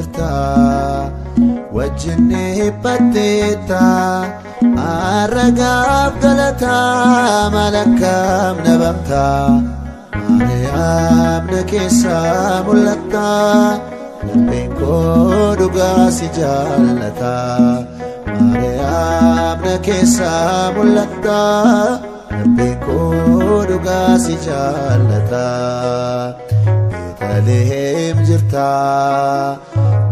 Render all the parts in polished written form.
jirta wajjinni hiphatteetta arragaaf galata malakkam nabamta Maariyaam na keessa mul'atta Labbeen koo dhugaa si jaallata Maariyaam na keessa mul'atta Labbeen koo dhugaa si jaallata Beetlehem jirta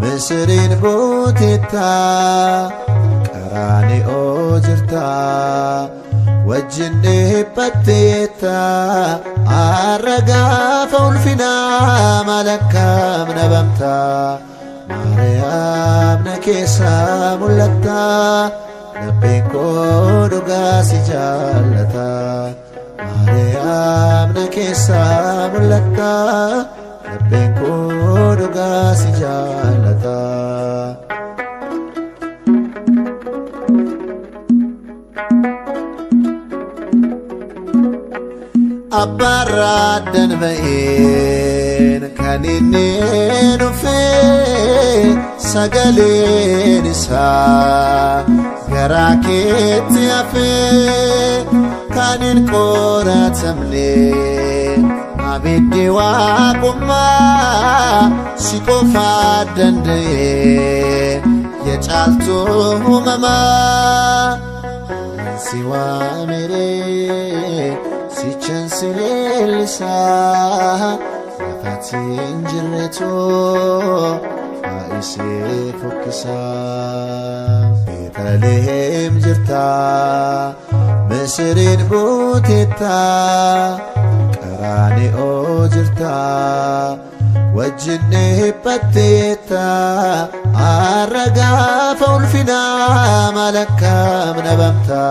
Misriin buutetta Qaraani'oo jirta wajjinni hiphatteetta arragaaf ulfinaa malakkam nabamta Maariyaam na keessa mul'atta Labbeen koo dhugaa si jaallata Maariyaam na keessa mul'atta Labbeen koo dhugaa si jaallata Abbaarraaddan ba'een kan inni dhufe sagaleen isaa garaa keetti hafe kan hin qoratamne abiddi waaqummaa si qofaa danda'e yecaaltuu uumamaa si waameree Sichan silelisa Nafatin jirreto Aise fokkisa Beetlehem jirta Misriin buutetta Qaraani'oo jirta wajjinni hiphatteetta arragaaf ulfinaa malakkam nabamta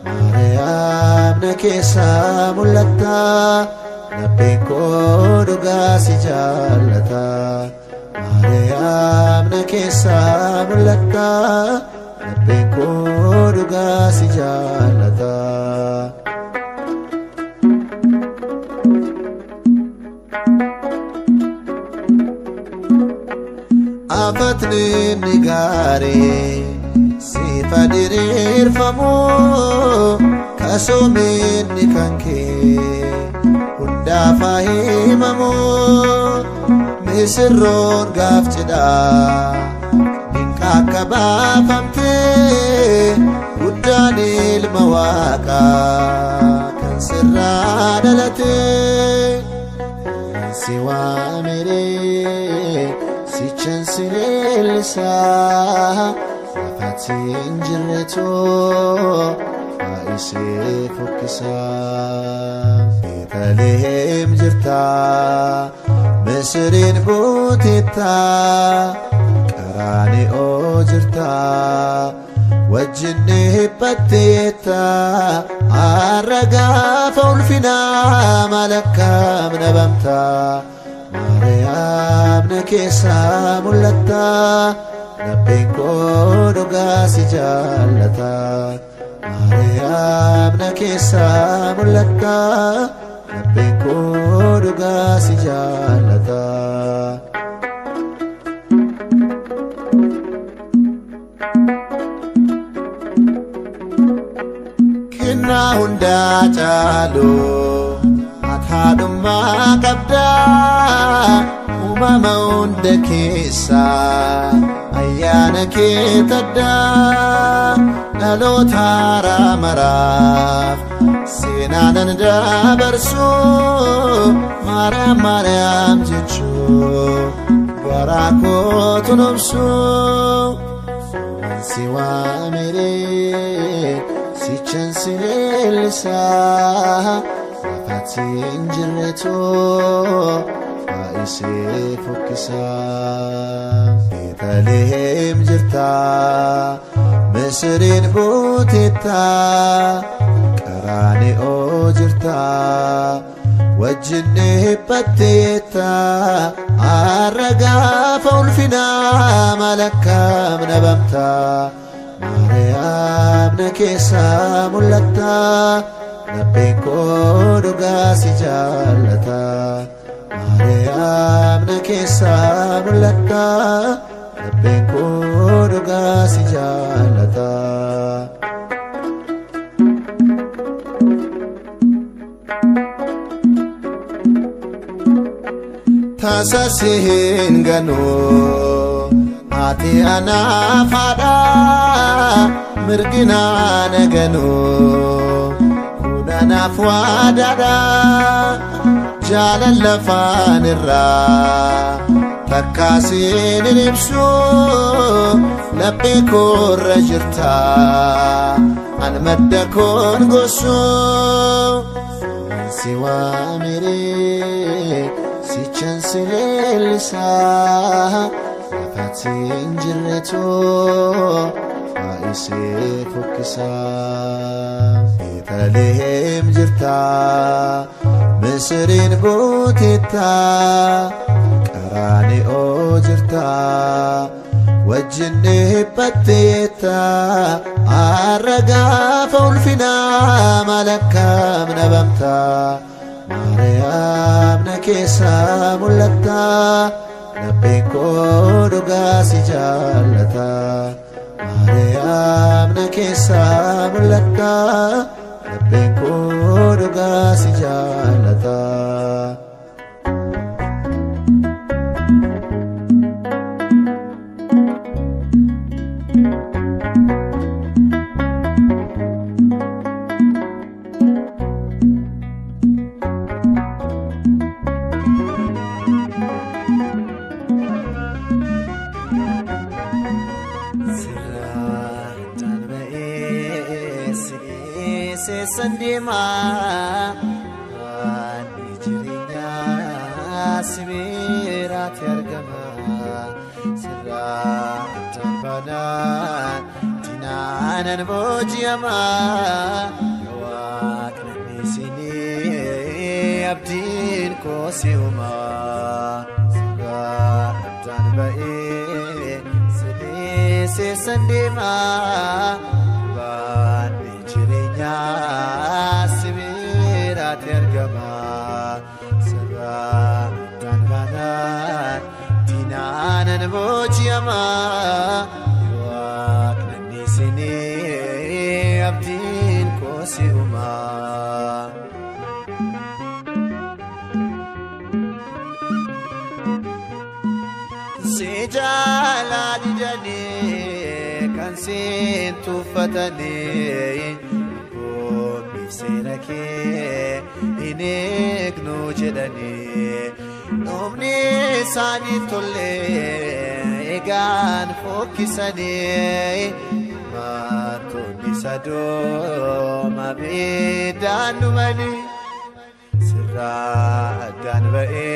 Maariyaam na keessa mul'atta Labbeen koo dhugaa si jaallata Maariyaam na keessa mul'atta Labbeen koo dhugaa si jaallata Afatni ni gaarii Sifa diriirfamu kasoominni kanke hundaaf himamu misirroon gaaf jedha dinqa akka baafamte guddaan ilma waaqaa kan sirraa dhalate si waameree sichan sileellisaa Nafatin jirreto Aise fokkisa Beetlehem jirta Misriin buutetta Qaraani'oo jirta wajjinni hiphatteetta arragaaf ulfinaa malakkam nabamta Maariyaam na keessa mul'atta Labbeen koo dhugaa si jaallata Maariyaam na keessa mul'atta Labbeen koo dhugaa si jaallata Kennaa hundaa caalu haadhummaa qabda uumama hunda keessa ayyaana kee tadda dhaloota haaraa maraaf seenaanan dabarsu Maariyaam Maariyaam jechuu garaa kootu nobsu si waameree sichan sileellisaa Nafatin jirreto Aise fokkisa Beetlehem jirta Misriin buutetta Qaraani'oo jirta wajjinni hiphatteetta arragaaf ulfinaa malakkam nabamta Maariyaam na keessa mul'atta Labbeen koo dhugaa si jaallata Maariyaam na keessa mul'atta lapheen koo dhugaa si jaallata. Taasisiin ganoo ati anaaf haadha mirginaan ganoo kudhanaaf waadaadha jaalala lafaan irraa takkaasiin ibsu laphee koorra jirta an madda koon gosu si waamiree sichan silelisa nafatiin jirreto faayise fokkisa Beetlehem jirta Misriin buutetta Qaraani'oo jirta wajjin dhiphatteetta har'a gaafa ulfinaa maal akkam nabamta. Maariyaam na keessa mul'atta lapheen koo dhugaa si jaallata. Maariyaam na keessa mul'atta lapheen koo dhugaa si jaallata. Sandima ani jirinya sibirat yargama sirra tambana dinanan bojiyama waqni sini abdin ko siuma sirra tanbae sidi sandima sibirat yargama sirra tanbana dinanan bojiyama waqni sini abdin ko siuma sijala didani kan sintu fatani Sirake inegnu jedhani nomni sani tolle egan fokkisani matoni sado mabidanumani sirra adan bae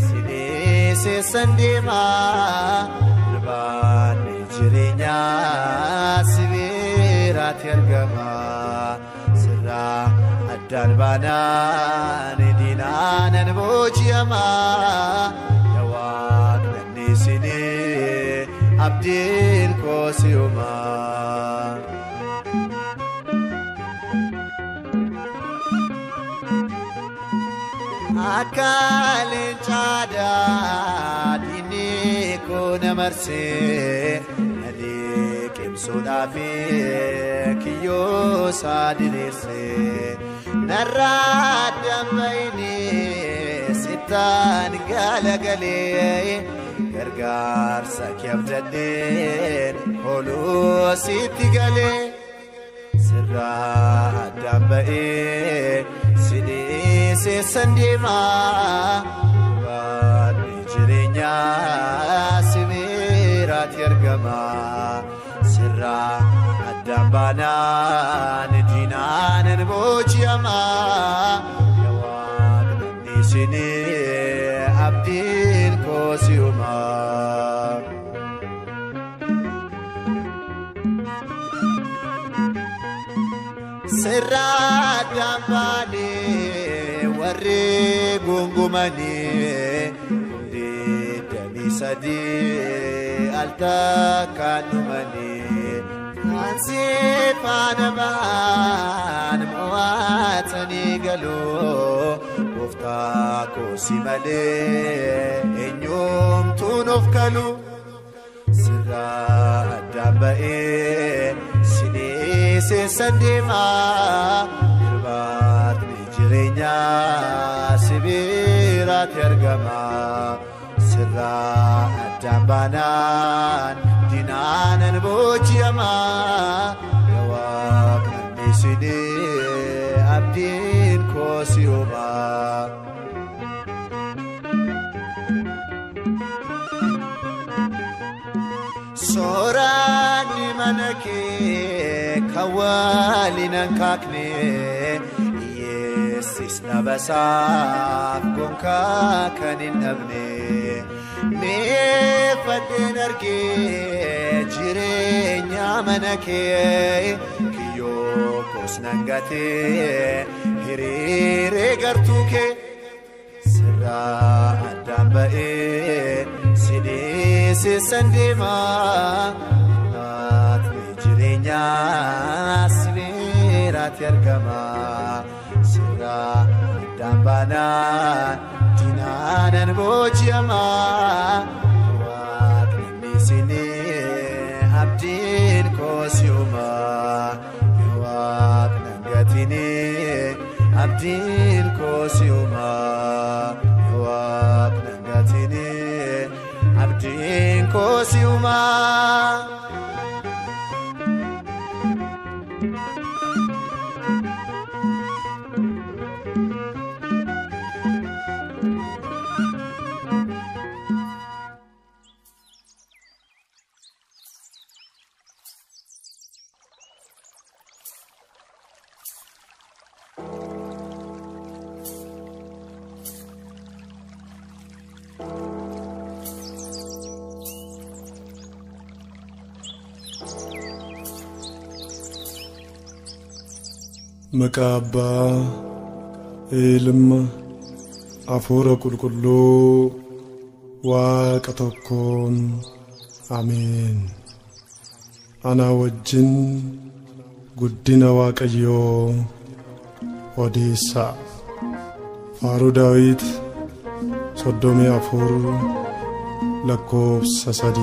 sini sesandimarbani jirinya sibirat yargama adan banan dinanan bojiyama yawaqni sini abdin ko siuma akalin chada dini ko namarse Sudafi kiyo sadirse narradam baini sitan galagale gargar sakyabdadin holu sitigale sirra dambae sidi sesandima wani jirinya sibirat yargama sirra adambanan dinanan bojiyama yawaqni sini abdin ko siuma sirra adambane warri gungumani demi sadi alta kanumani Ansifan ban muatani galo gooftaa koo si malee eenyumtuun of kalu sirraa addaan ba'ee si dhiisee deemaa irbaatni jireenyaa si biratti argama sirraa addaan baanaan dinaanan booji'amaa yaa Waaqni sidee abdiin koo si uumaa. Soorani manake kawalinan kakne Yesus nabasaf gonka kanin nabne me fadden arge jirenya manake kiyo kosnangate hirire gartuke sirra adambae sidisi sandima natni jirenya sibirat yargama sirra dambana dinanan bojiyama Waaqni sini abdin kosiuma Waaqni gatini abdin kosiuma Waaqni gatini abdin kosiuma. Makaba ilma afura kulkullu waaqa tokkoon Amen. Ana wajjin guddina Waaqayyoo odeessa. Faaruu Daawit 34 lakkoofsa 3.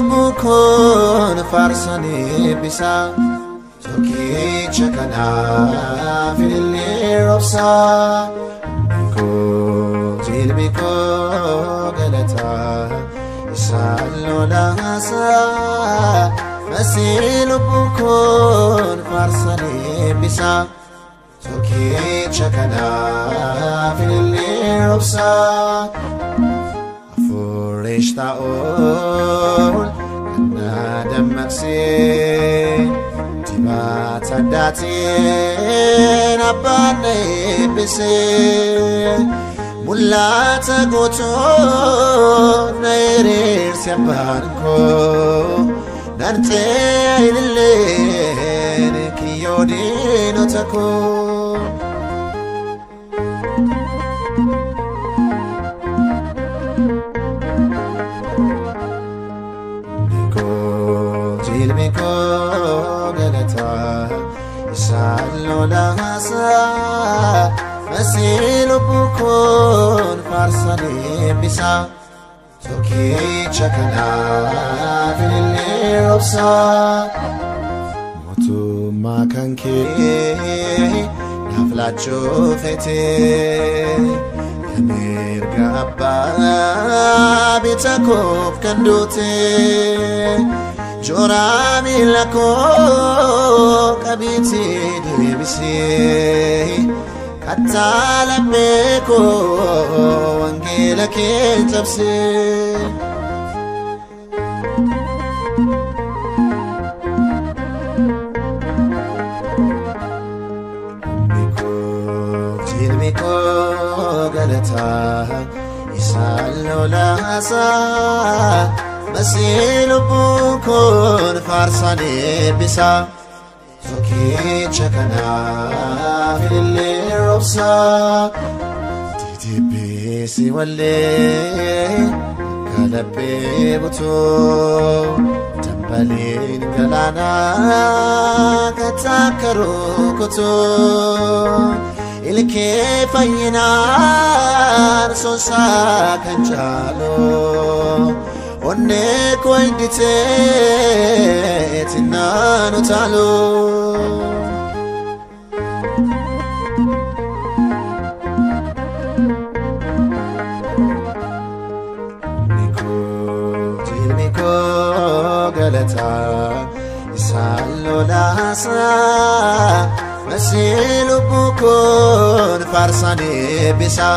Silubukon farsani bisa Toki chakana filiropsa Biko jilbiko galata Isalolasa Silubukon farsani bisa Toki chakana filiropsa Ishtaol Nadam Maxi Tibat Datin Abane Bise Mulata Goto Nairir Siabanko Narte Illen Kiyodi Notako Ilmiko galata Isalolasa Masilubukon farsani bisa Toki chakana filiropsa Motuma kanke naflacho fete Yamirga abba bitakof kandote Jorami lako kabiti debisi katala beko wangela kentabse Biko lolasa Masilu bukun farsani bisa Soki chakana fili robsa Titipisi wale Kalabe buto Tambalin galana Katakaru kuto Ilke fayinar Sosa kanchalo Onne koindite Tinanu talo Niko galata Isalo lasa Masilu bukun farsani bisa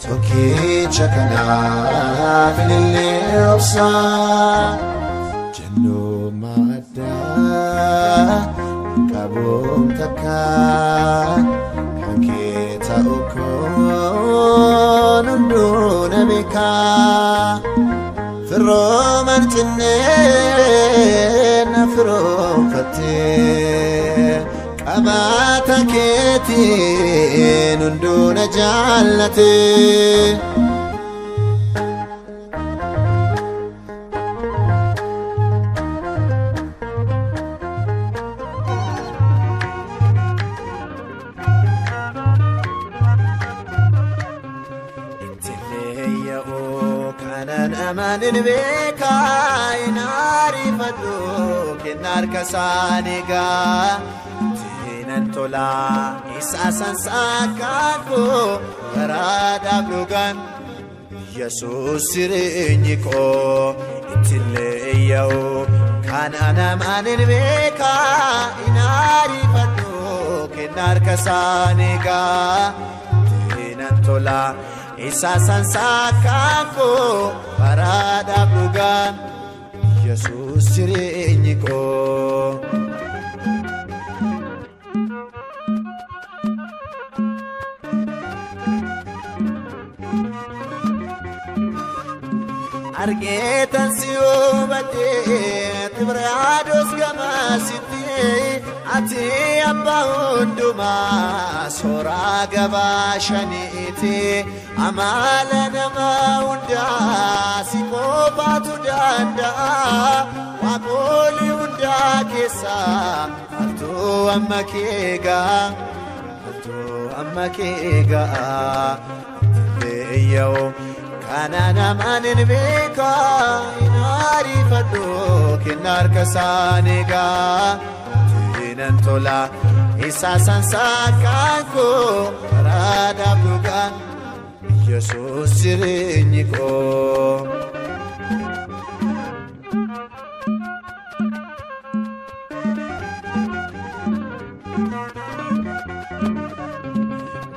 Toki chakana filili robsa Jenu mada kabum taka Kankita ukon undu nabika Firo mantine na firo fate Abata keti nunduna jallate Intileya o kanan amanin beka inari fadu kinar kasaniga Tola isasan sakako barada blugan Jesus sirenyiko itile yao kanana manin beka inari fatu kinar kasaniga tinan tola isasan sakako barada blugan Jesus sirenyiko Argetan siubate tibrados gamasiti ati abba unduma sora gabashaniti amala nama unda sikopatu danda waqoli unda kesa altu amma kega leyo Kanana manin beka inari fadu kinar kasaniga Tinan tola isasan sakanko Rada bugan Jesus sirinyiko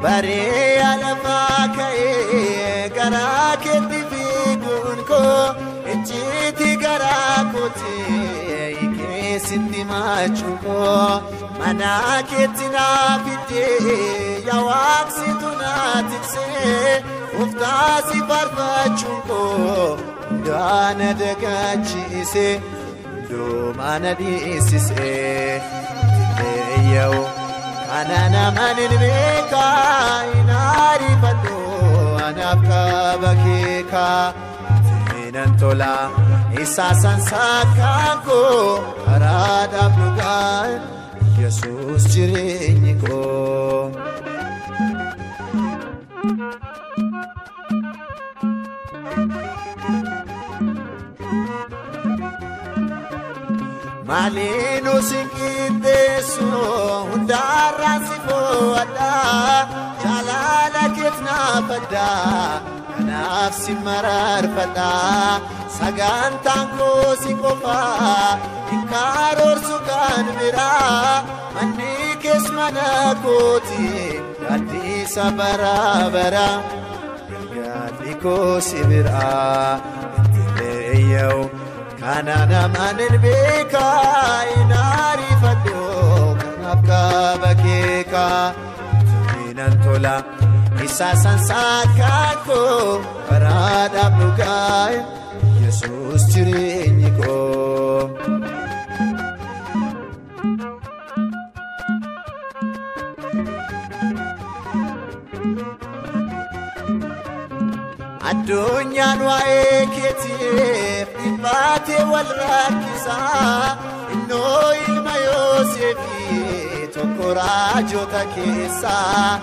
Bare alafakae garaketi figunko echiti garakoti ikesindi machuko manaketi nafite yawaksi tunatikse uftasi farfachuko dana dagachise do manadisise teyo Anana manin beka inari fadu anafka bakeka Tinan tola isasan sakanko arada blugan Jesus jirenyiko Malino sinkindeso undara sifoada jalala kitna fada nafsi marar fada sagantanko sikofa inkaror sukan mira manni kesmana koti adi sabara bara galiko sibira leyo Kanana manin beka inari fadu kanapka bakeka Tinan tola isa sansakako karada bukai Yesus jireenyi koo Addunyaan waa'ee keetiif dhibbate wal rakkisaa innoo ilma Yoosefii tokko raajota keessaa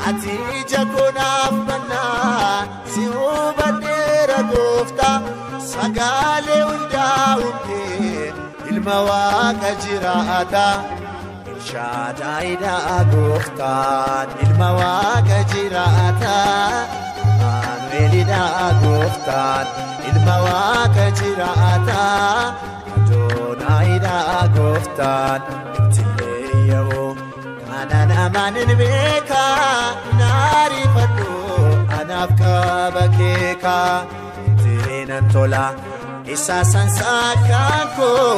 ati ija koonaaf bannaa si hubadheera gooftaa sagaalee hundaa uumtee ilma Waaqa jiraata Shaadaayidha gooftaan ilma Waaqa jiraata Elida goftan ilma Waaqa jiraata Adonaaida goftan tileeyoo kanan amanin beeka naarifadhu anaaf qaba keeka teenan tola isa sansakkaan koo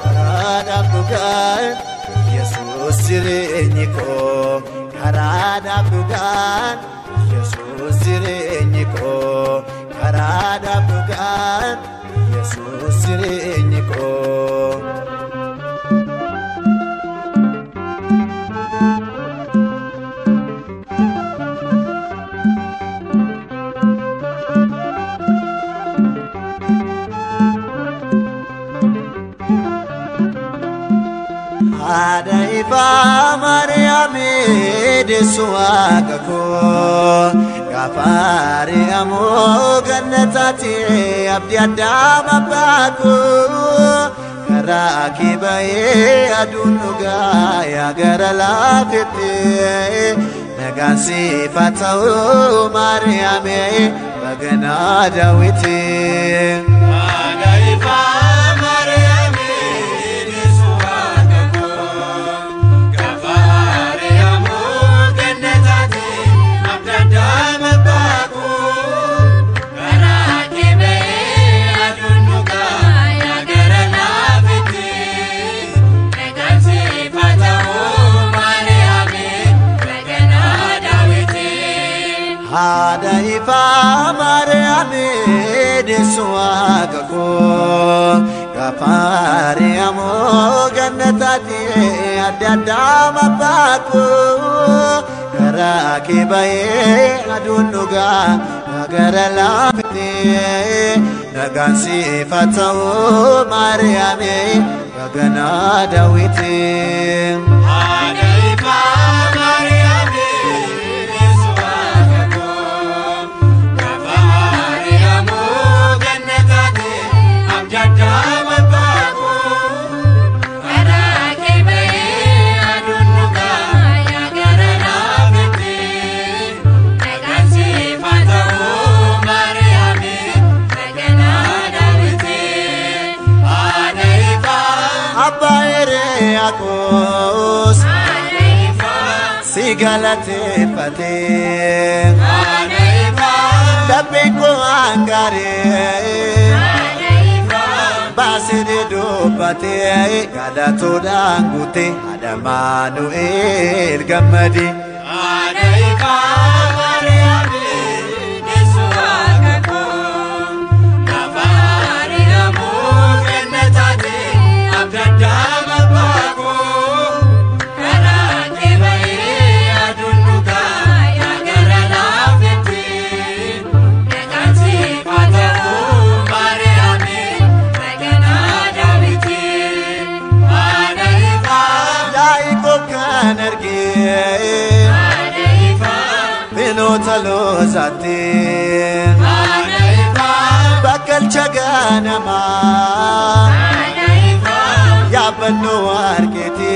karaadhaaf dhugaan Yesuus jireenyi koo karaadhaaf dhugaan Yesus jireenyi koo karaadhaaf dhugaan Yesus jireenyi koo Haadha ifaa Maariyaamii deessu Waaqa koo Gaafari amoo gannataati abdii addaam abbaa koo karaa kee ba'ee aduun dhugaa yaa gara laafettee nagaan siif haa ta'u Maariyaamii baganaa Daawitee. Haadha ifaa Haadha ifaa Maariyaamii deessu Waaqa koo Gaafari amoo gannataati abdii addaam abbaa koo karaa kee ba'ee aduun dhugaa gara laafettee nagaan siif haa ta'u Maariyaamii baganaa Daawitee. Haadha ifaa Akos sigalateeffate dabbeko angare baasire dubbate galatoodhaan guute Adamaanu'eel gammade. Lozate bakal chaganama yabanno argete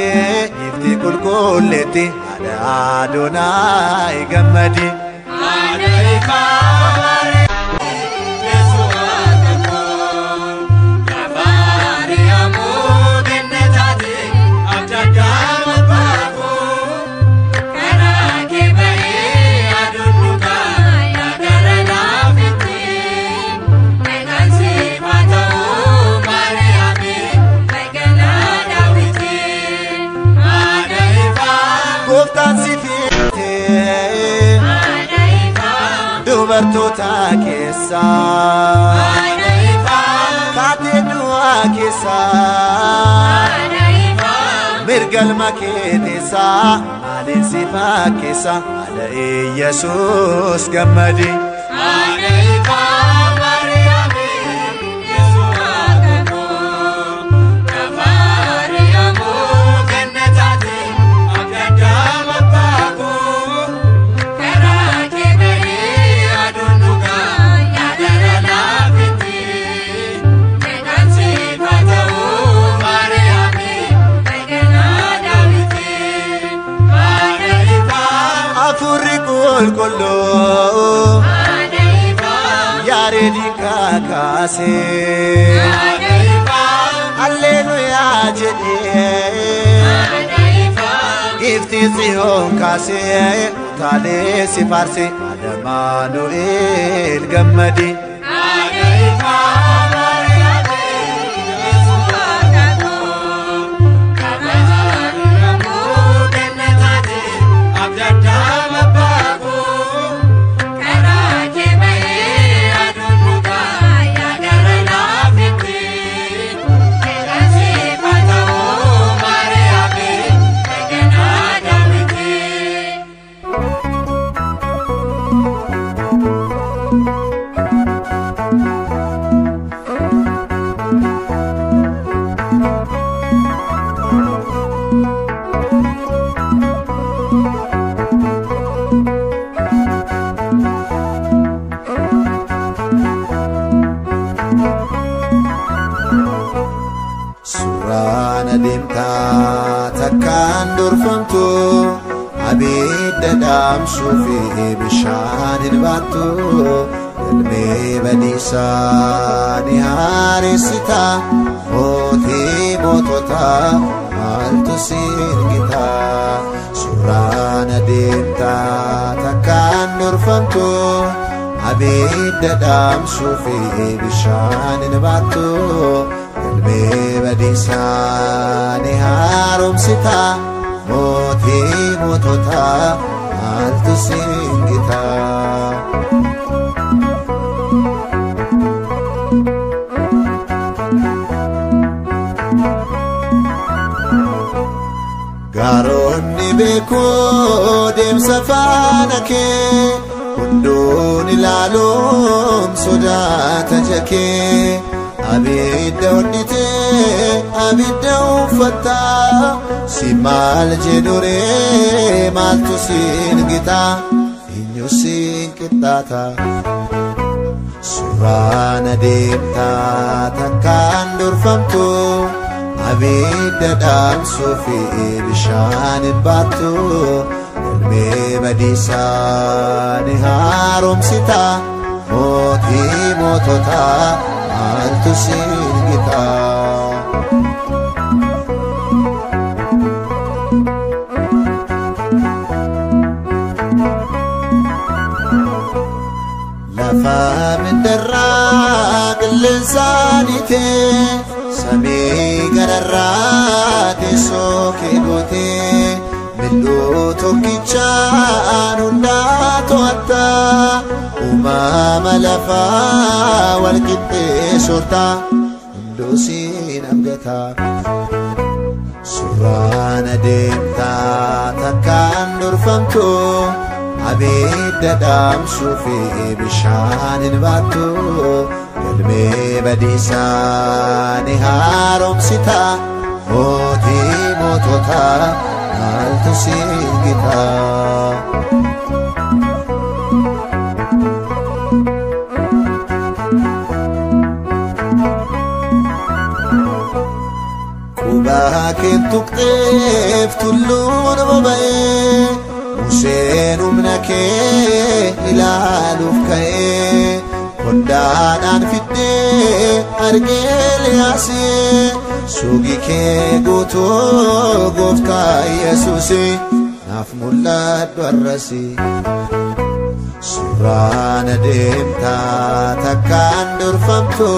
ifti kulkulleti Adonai gammadi. Goftaan si fiite kessa kate dua kessa mirgal maketesa malin sifa kessa ala Jesus gamadi kollo yare dikakase alleluya jede gifti zion kase tale sifarse Adamanuel gamadi Surana dimta takkan durfantu abid dam sufi bishanin batu ilme badisa niharisita moti motota altusin kita Surana dimta takkan durfantu abid dam sufi bishanin batu Badisa niharum sita moti motota altu singita Garonni beko dem safanake undun ilalum sodata jake abidda wadite abidda ufata simal jedure maltu singita inyo singitata Surana dimta takkan durfamtu abidda dam sufi bishanin batu ilme badisa niharum sita moti motota altu singita lafa min darraq lisanite sami gararate soke gote millu tokkichan hundato atta umama lafa wal sorta ndosin amgata Surana dimta takkan durfamtu abidda dam sufi bishanin batu ilme badisa niharum sita moti motota altu singita Bahakin tuktef tullun babae Musen umnake ilaluf kae Kondanan fidde argel yase Sugi ke goto gofta Yesusi Naf mullad warrasi Surana dimta takkan durfamtu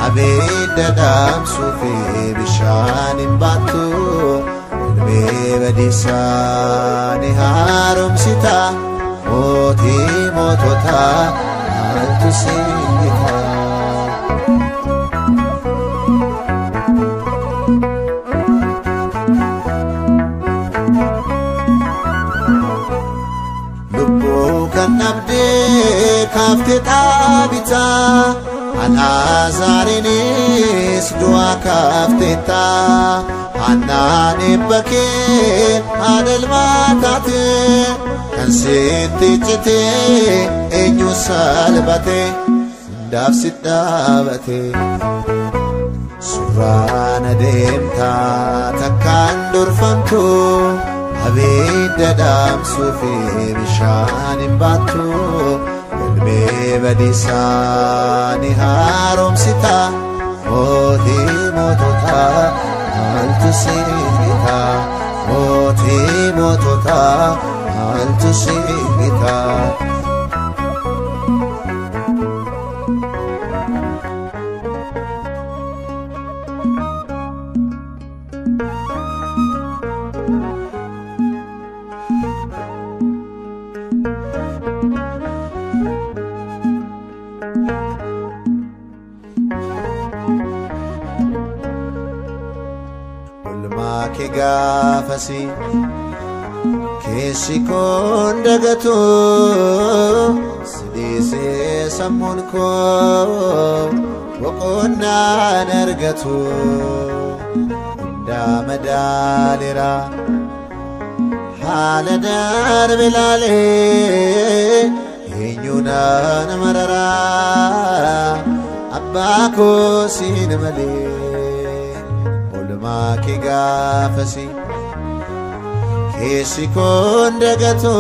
abidda dam sufi bishanin batu ilme badisa niharum sita moti motota maaltu siita. Lubbuu kan dhabdee kaaftee dhaabitaa Alaazaarinis du'aa kaafteetta. Hannaan eebba kee haadha ilmaa taate kan sitti cite eenyu salphate hundaaf sitti dhaabate. Suuraan adeemtaa takkaan dorfamtu abidda dhaamsuuf bishaan hin baattu. Galmee badiisaa ni haaromsita mootii moototaa maaltu siita. Mootii moototaa maaltu siita. Olmaa kee gaafasi keessi koon dagatu si dhiisee sammuun koo boqonnaan argatu. Hundaa madaaleera haala darbe laalee eenyu naan mararaa abbaa koo siin malee. Olmaa kee gaafasi keessi koon dagatu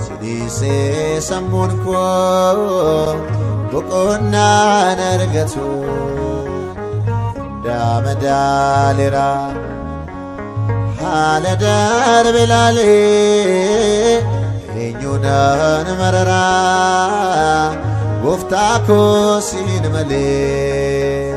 si dhiisee sammuun koo boqonnaan argatu. Hundaa madaaleera haala darbe laalee eenyu naan mararaa gooftaa koo siin malee.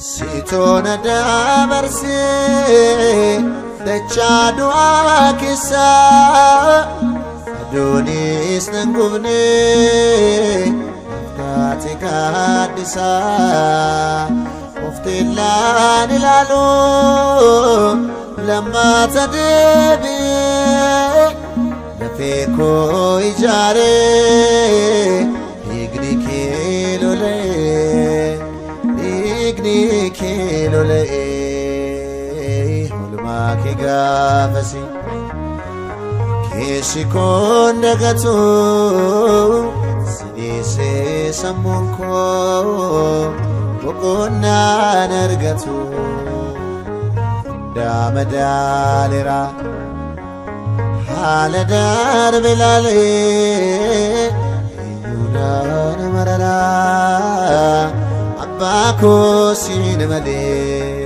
Siitoona dabarsee dachaa du'aa keessaa aduunis nan gubne taate gaaddisaa. Of teellaan ilaalu lammaata deebi'ee lafee koo ijaaree dhiigni kee lolee. Dhiigni kee lola'ee olmaa kee gaafasi keessi koon dagatu si dhiisee sammuun koo boqonnaan argatu. Hundaa madaaleera haala darbe laalee eenyu naan mararaa abbaa koo siin malee.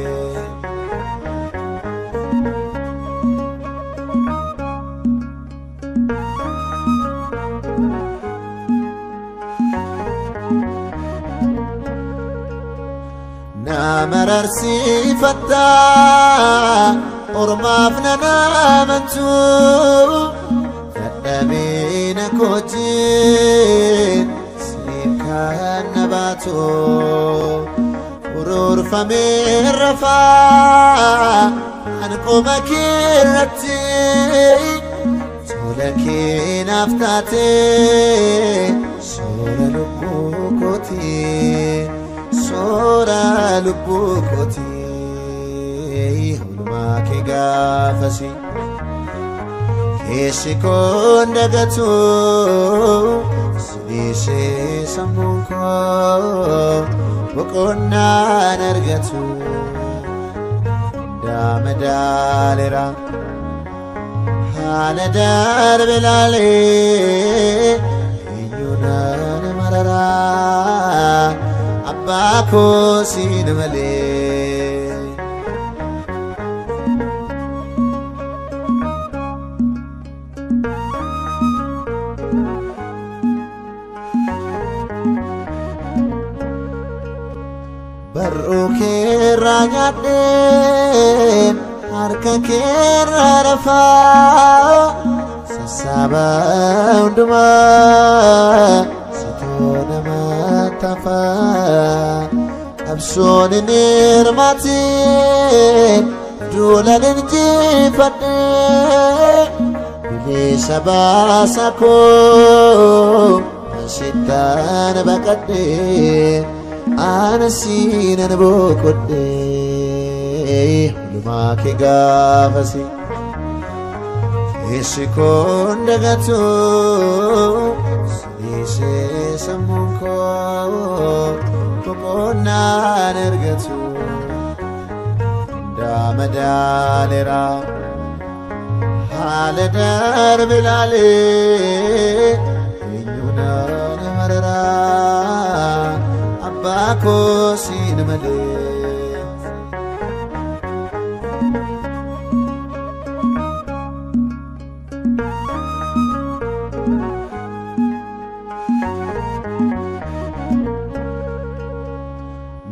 Na mararsiifatta ormaaf nan amantu dadhabina kootiin siif kan na baatu. Ururfamee rafaa an qoma keerratti tola kee naaf taate soora lubbuu kooti. Soora lubbuu kooti. Olmaa kee gaafasi keessi koon dagatu si dhiisee sammuun koo boqonnaan argatu. Hundaa madaaleera haala darbe laalee eenyu naan mararaa abbaa koo siin malee. barruke ranyadin harka kera rafa sasaba unduma sitona matafa abson nirmatin dulan jifade bili sabasako shitan bakade anasina nabokode luma ke gafasi ishikon dagato sise samunko kokona nergatu damadalera haladar bilale inyuna marara abako sinmale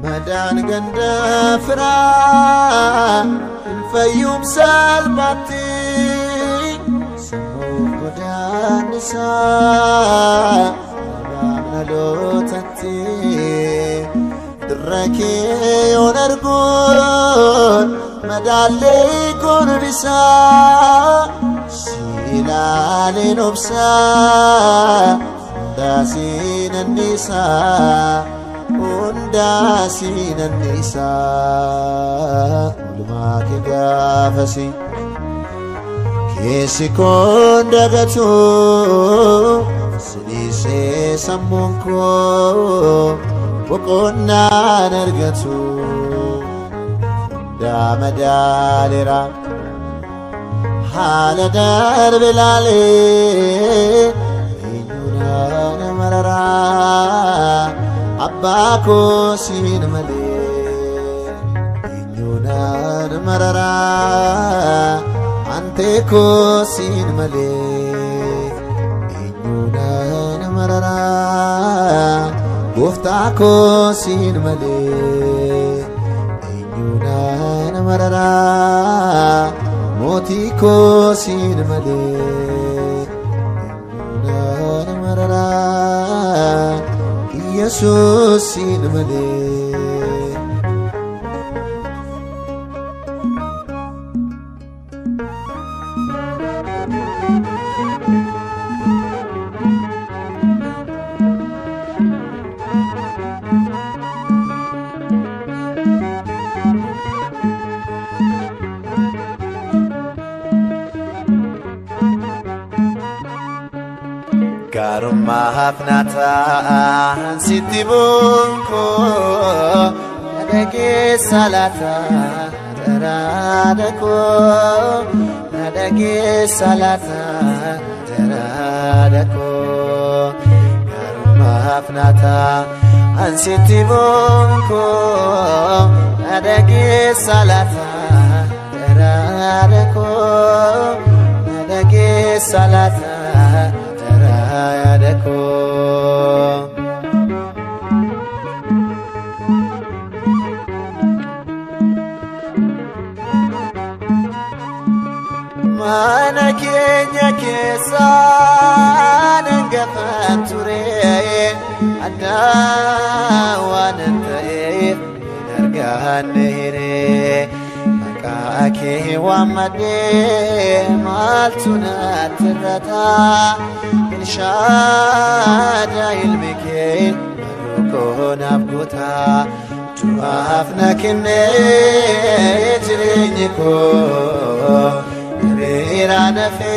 madan ganda fra fayum salbati samu godanisa nalotati drake onargon madale konrisa silale nobsa dasina nisa undasina nisa luma ke gafasi kesikon dagato silise samunko wokonna nergatu damadalera haladar bilale inyuna marara abako sinmale inyuna marara ante ko sinmale inyuna marara gofta ko sinmale inyuna marara moti ko sinmale inyuna marara Jesus sinmale Karma hafnata sitibunko nadage salata taradako nadage salata taradako Karma hafnata sitibunko nadage salata taradako nadage salata yadako mana kenya kesa nangafature ada wanante darganere makake wamade maltuna tirata inshada ilmike rukun abguta tuafna kinne jirenyiko bira nafe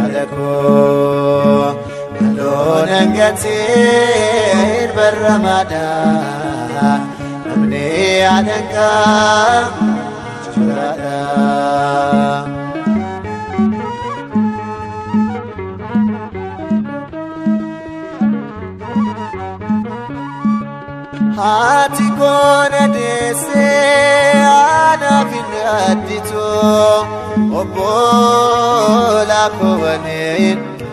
alako alonangatin barramada amne adanka jurada hati kona dese ana finadito obola kowane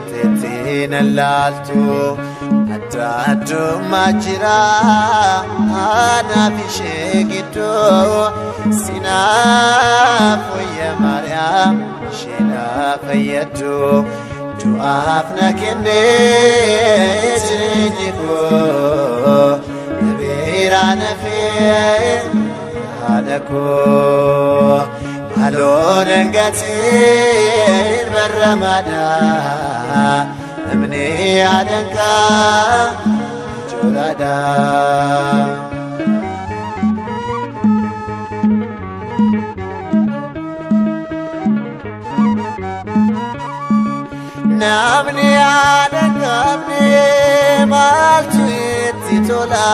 tetina lalto hatta Garaduma jira ana bishegido Sinafu ya Maryam shina fayyadu Du'afna kenne jirenyiko Nabira nafi hadako Malon engatir barramada Amni adanka jolada Namni adanka amni maltu titola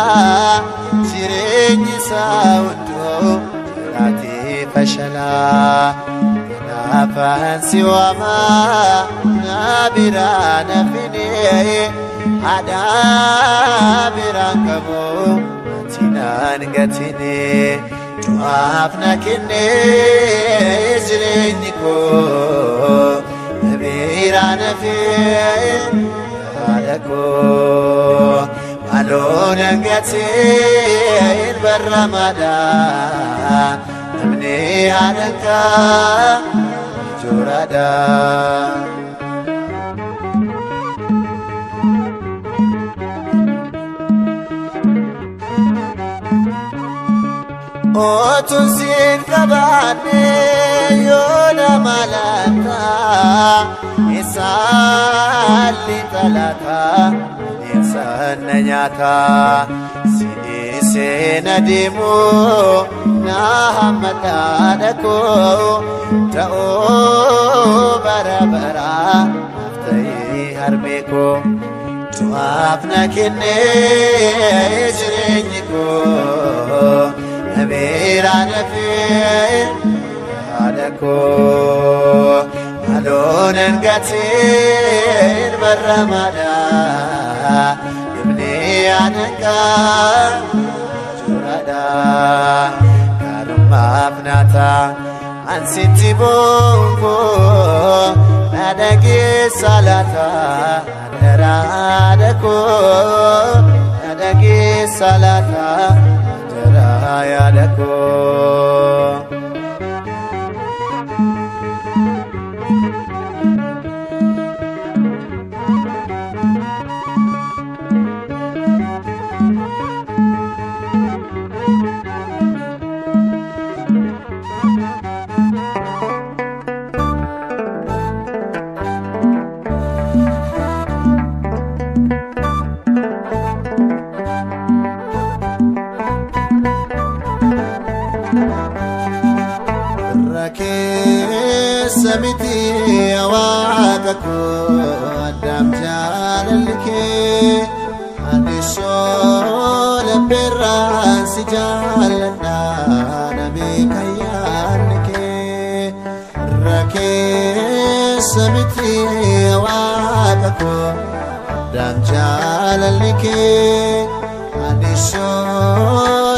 Jirenyi saundo jirati fashala Nafan siwama nabira nafini Adabira kabo Tinan gatini Tuafna kine Jirenyiko Nabira nafi Adako Malon gatin barramada Namni adanka Jurada Otusin kabane yola malata Isali talata insan nyata Sinise nadimu nahamadadako Ta'o barabara Aftai harbeko Tuafna kenne jirenyiko Nabira nafi hadako Malon engatir barramada Ibni adanka jurada Karumma afnata ansiti bongo Nadagi salata Naradako Nadagi salata Ayadako Samiti awaqako adam jalalke Anisho leperan si jalana nabi kayanke Rake samiti awaqako adam jalalke Anisho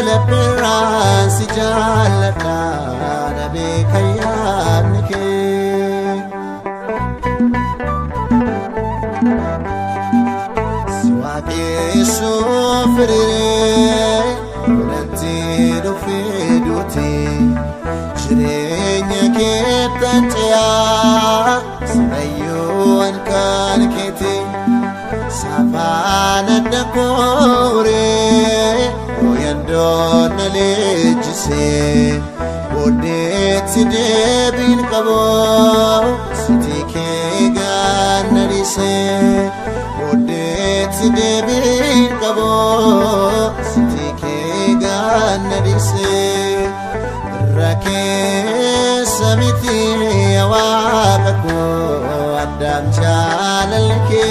leperan si jalana nabi kayanke Sofrire Nantiro feduti Jirenya ketantia Sinayo ankan kiti Savana nakore Oyandon nalejise Odet debin kabo Siti kegan narise Debin kabo siti kegan narise Rake samiti awaqako adam jalalke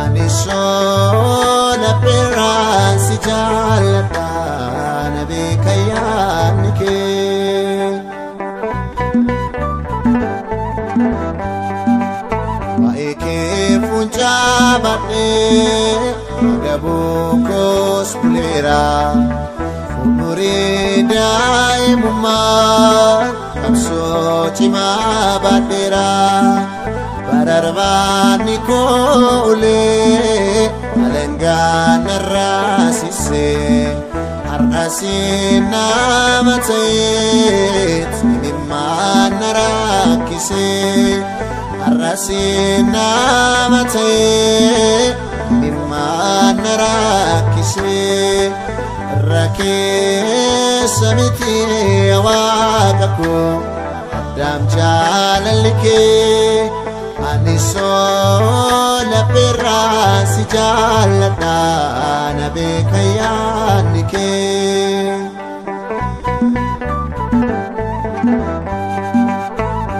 Anisho leperan si jalata nabi kayanke Punjabate Magabukos pulera Fumuri dai mumar Kamso cima batera Bararvani kole Aleng nagaan arraasise har'asina matayet imimmaan narakkise har'asina matayet imimmaan narakkise rakeessa miti waaqa koo addam jaalalli ani sola birraa si jaalladha na beeka yaadni kee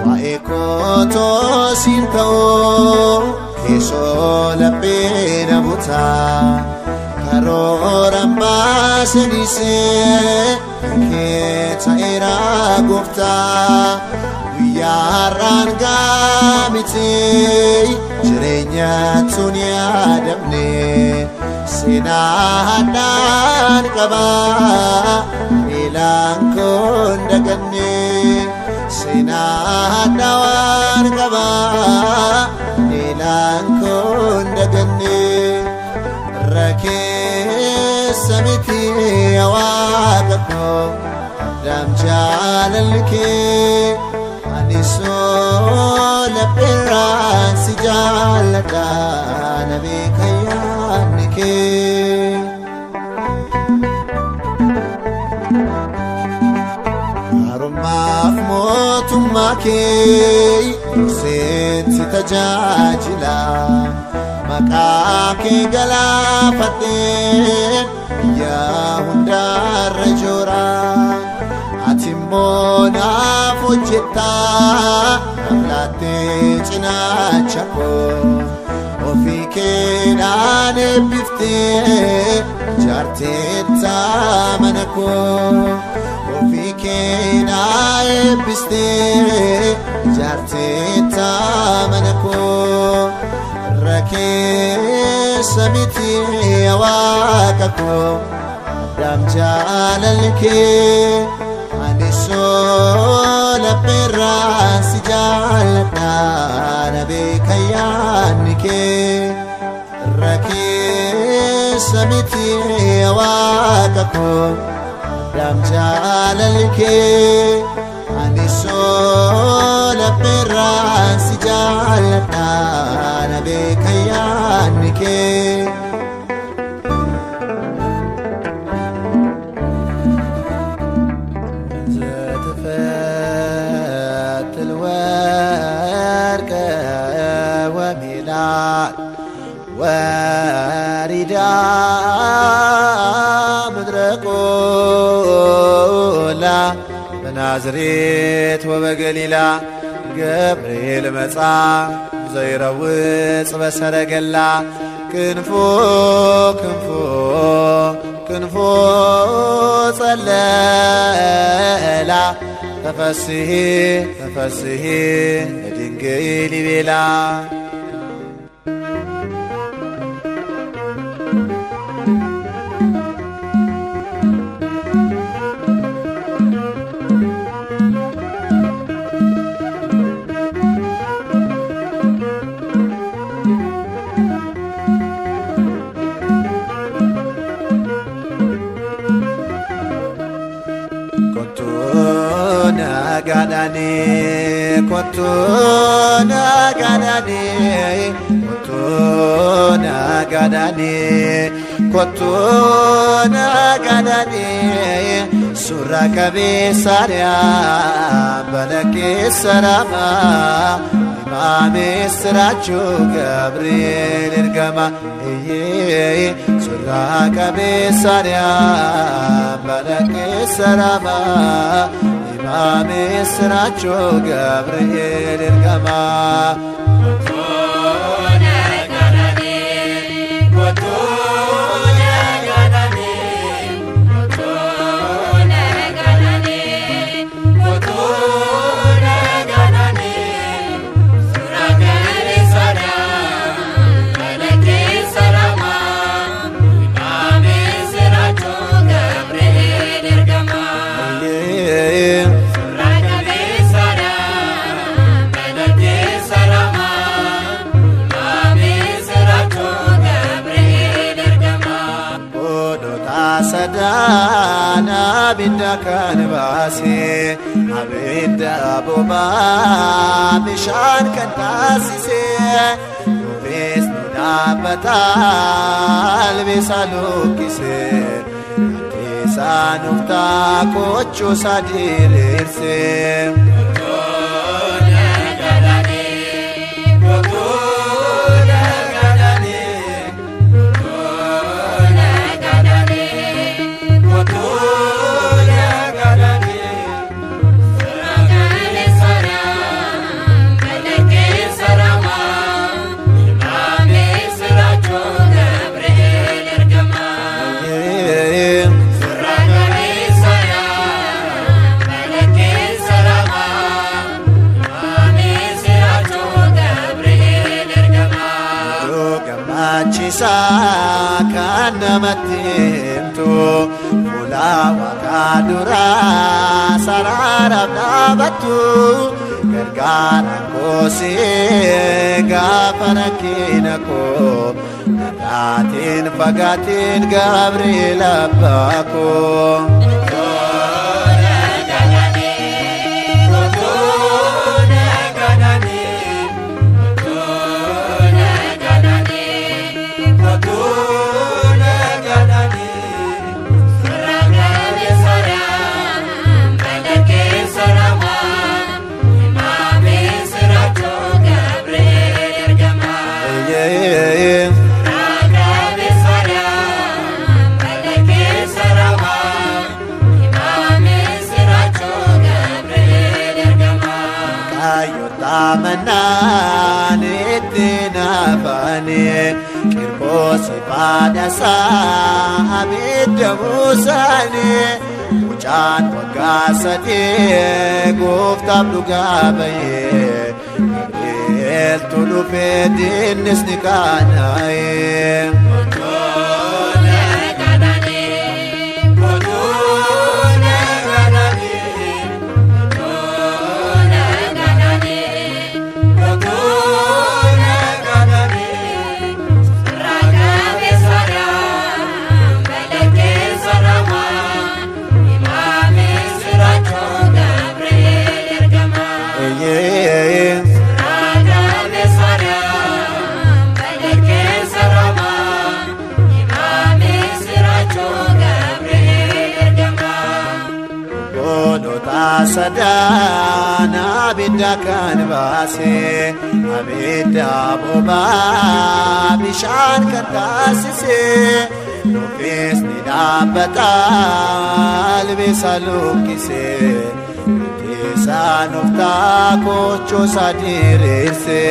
waa'ee kootoo siin ta'oo keessoo laphee na butaa karooraan baasaniisee kee ta'eeraa gooftaa guyyaarraan gaamitee jireenya tun yaadamne seenaa haddaan qabaa miilaan koon daganne seenaa haddaan qabaa miilaan koon daganne rakeessa miti waaqa koo addam jaalalli kee ani sola birraa si jaalladha na beeka yaadni kee harummaaf mootummaa kee seenti tajaajila maqaa kee galaafadheen biyya hundaarra jooraa ati immoo naaf hojjettaa namlaattee cinaacha koo ofii keedhaan eebbiftee ijaarteettaa mana koo ofii keedhaan eebbistee ijaarteettaa mana koo rakeessa miti waaqa koo addam jaalalli kee ani sola birraa si jaalladha na beeka yaadni kee rakeessa miti waaqa koo addam jaalalli kee ani sola birraa si jaalladha na beeka yaadni kee وردا مدرقولا بنازريت وبقليلا قبريل مصا زيروص بسرقلا كنفو كنفو كنفو صللا تفسه تفسه دنقيلي بلا kotona gadani kotona gadani kotona gadani surra kabesaria balake sarama imame sracho gabriel ergama surra kabesaria balake sarama imame sracho gabriel ergama kotona gadani kotona gadani kotona gadani kotona gadani surra kabesaria balake sarama imame sracho gabriel ergama abidda kan baase abidda bobaa bishaan kan taasise nufis nu dhaabbata albisa lukkise isaan uftaa kochuusaa diriirse. Achisa kan namatti himtu fuula Waaqaa dura saraaraaf dhaabattu gargaara koosee gaafa rakkina koo dhagaatiin fagaatiin Gabriel abbaa koo. Amanan itinafane kirkosi padasa abidda musane mucaan waggaa sadii gooftaaf dhugaa baye Gabriel dhufee dinnis ni kaanaye. Sadaan abidda kan baase abidda bobaa bishaan kan taasise nufis ni dhaabbata albisa lukkise isaan uftaa kochuusaa diriirse.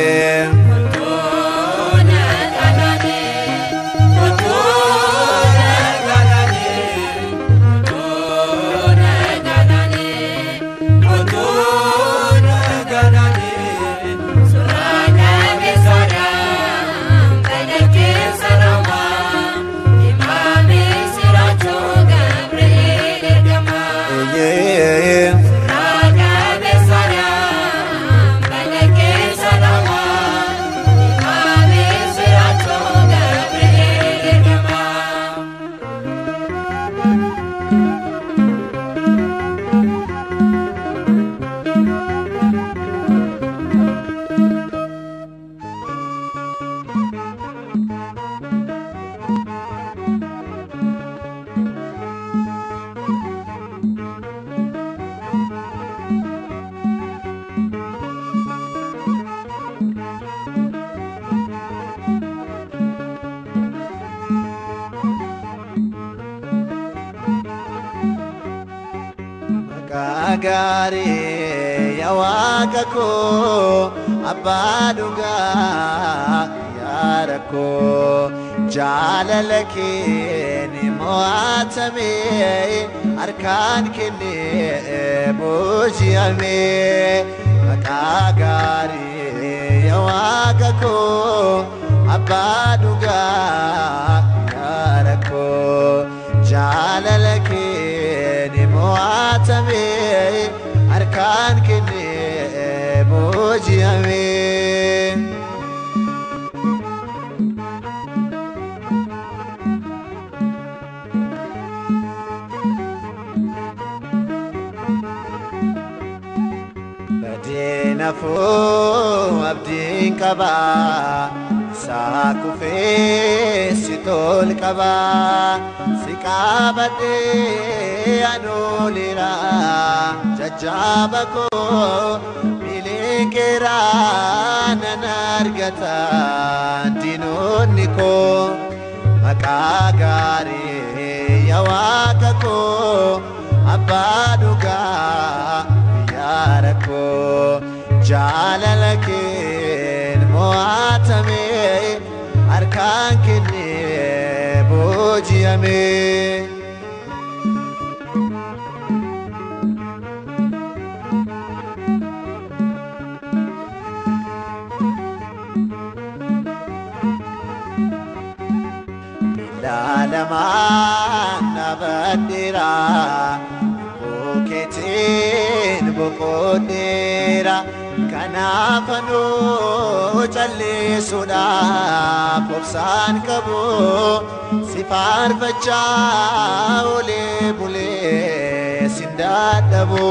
Gari ya Waaqa koo abbaa dhugaa yaada koo jaalala kee ni mo'atame harkaan kee booji'ame maqaa gaarii ya Waaqa koo abbaa dhugaa yaada koo jaalala kee ni mo'atame harkaan kee booji'ame. nafuu abdiin qabaa saaku feesi tol qabaa si qabatee anoolira jajjaba koo milikera nan argata diinonni koo maqaa gaarii yaa Waaqa koo abbaa dhugaa guyyaa rakkoo jaalala keen mo'atame harkaan kennee booji'ame. Ilaalamaan nabadheera bukeetiin boqodheera kanaaf anoo calleessuudhaaf obsaan qabu si faarfachaa olee bulee sin dadhabu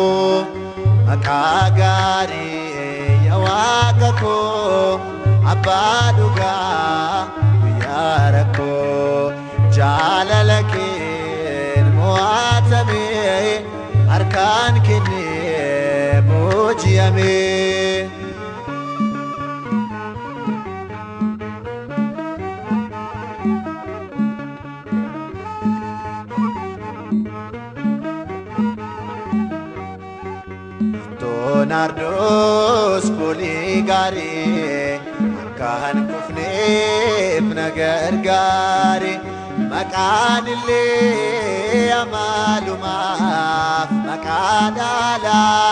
maqaa gaarii yaa Waaqa koo abbaa dhugaa guyyaa rakkoo jaalala keen mo'atame harkaan kennee booji'ame. Nardos poligari kan kufneef nagargaari maqaan illee amaalumaaf maqaa dhaalaa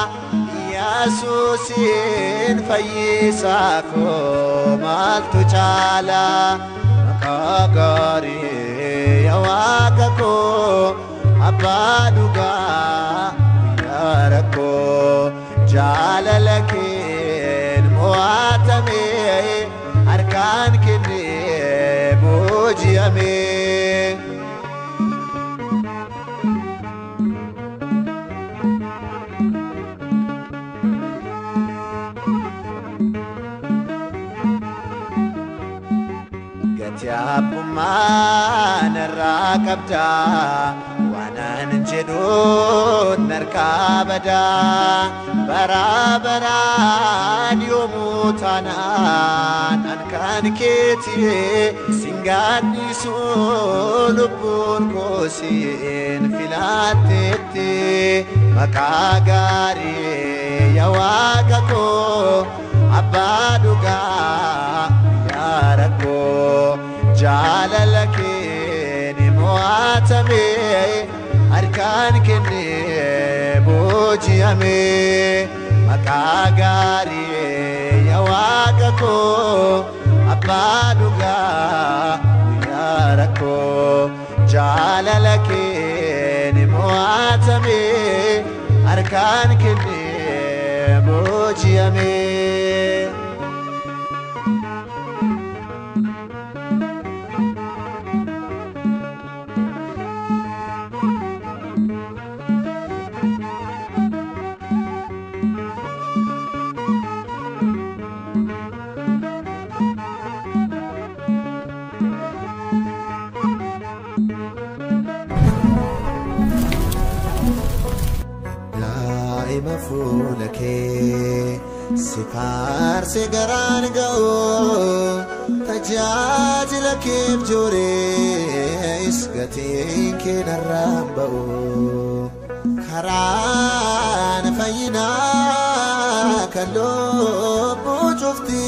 Yesuusin fayyisaa koo maaltu caala maqaa gaarii yaa Waaqa koo abbaa dhugaa guyyaa rakkoo jaalala keen mo'atame harkaan kennee booji'ame. Gati abbummaa narraa qabdaa waanan jedhuun narkaa badaa baraan yoomuu taanaan ankaan keetii singaadhisu lubbuun koo siin filatteetti maqaa gaarii yaa Waaqa koo abbaa dhugaa guyyaa rakkoo jaalala keen mo'atame harkaan kennee booji'ame maqaa gaarii yaa Waaqa koo abbaa dhugaa guyyaa rakkoo jaalala keen mo'atame harkaan kennee booji'ame. Daa'ima fuula kee si faarse garaan ga'u tajaajila keef joorees gatiin kee narraan ba'u karaan fayyinaa kan lubbuu cufti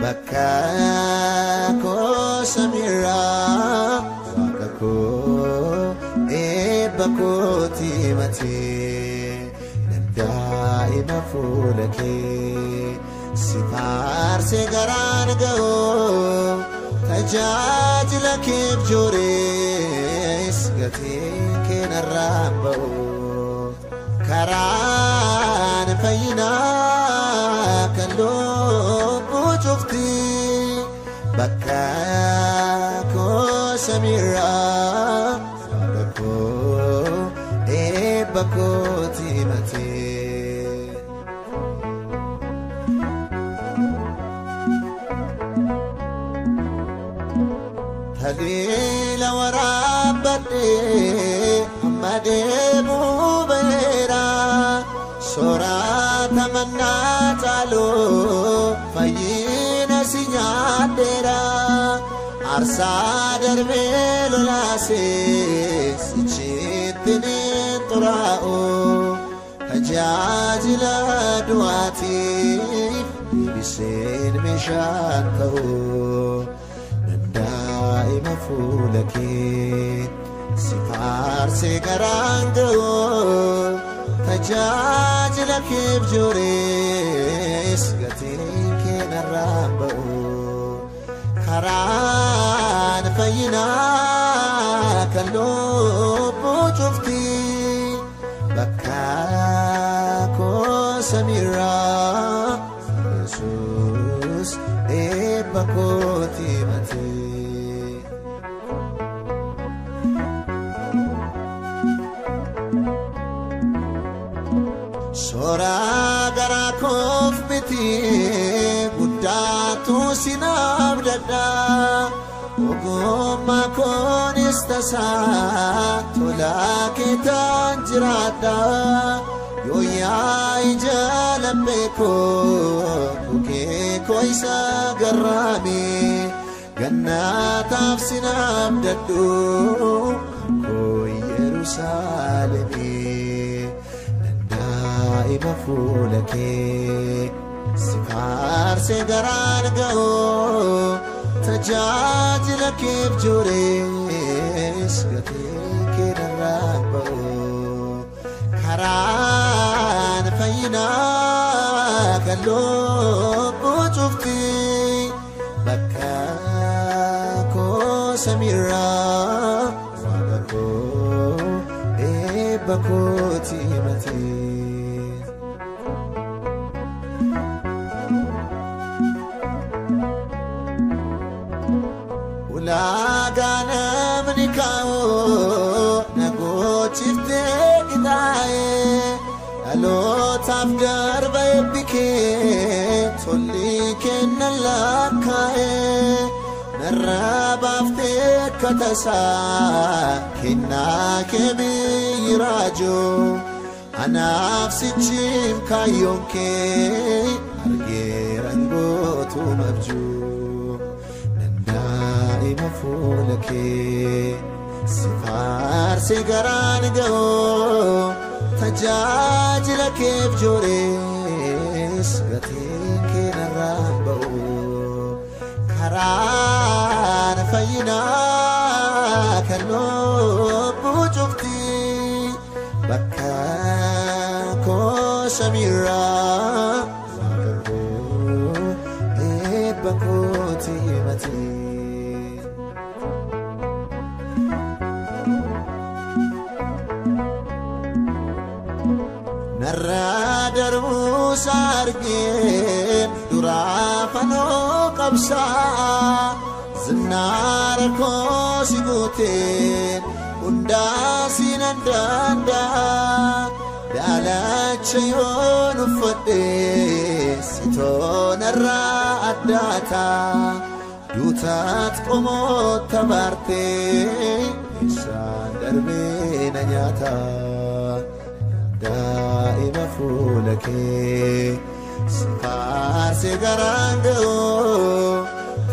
bakka koo samiirraa Waaqa koo eebba kooti matee daa'ima fuula kee si faarse garaan ga'u tajaajila keef joorees gatiin kee narraan ba'u karaan fayyinaa kan lubbuu cufti bakka koo samiirraa Waaqa koo eebba kooti matee Sorata mannatalo fayyina sinyadera arsa darbe lolase sichitini turao hajajila duati bisin mishakau nandai mafulaki sifar segarango hajajila kibjuris gatin kenarambao karan fayina kallubu jufti bakka ko samira Jesus bakoti mati Sora gara kof biti buddatu sinabdada ogumma konistasa tola ketan jirada yoya ijalabeko uke koisa garami gannataf sinabdadu ko Yerusalemi مفولك سفار سيدران قو تجاج لك بجوريس قتيك نرابو كران فينا كاللوب وجفتي بكاكو سميرا وقربو بكوتي متي لا غانا منكاو نغوتيفت قداي الو تافدر بيبكي تولي كنلاكاي نرابافتك كتسا كنا كبيراجو انا نفسي كايونكي ارغيرنغوتو مبجو مفولك سفار سيغران جو تجاج لك بجوريس غتيك نرابو كران فينا كاللوب وجفتي بكاكو سميرا بكوتي متي نرادر موسارجين درافنو قبسا زنار كوسيغوتين ونداسي ننداندا دالاتش يون فتيس تون الراداتا دوتات قموت تبارتي إنسان دربين نياتا دائما فولك سفار سيغراندو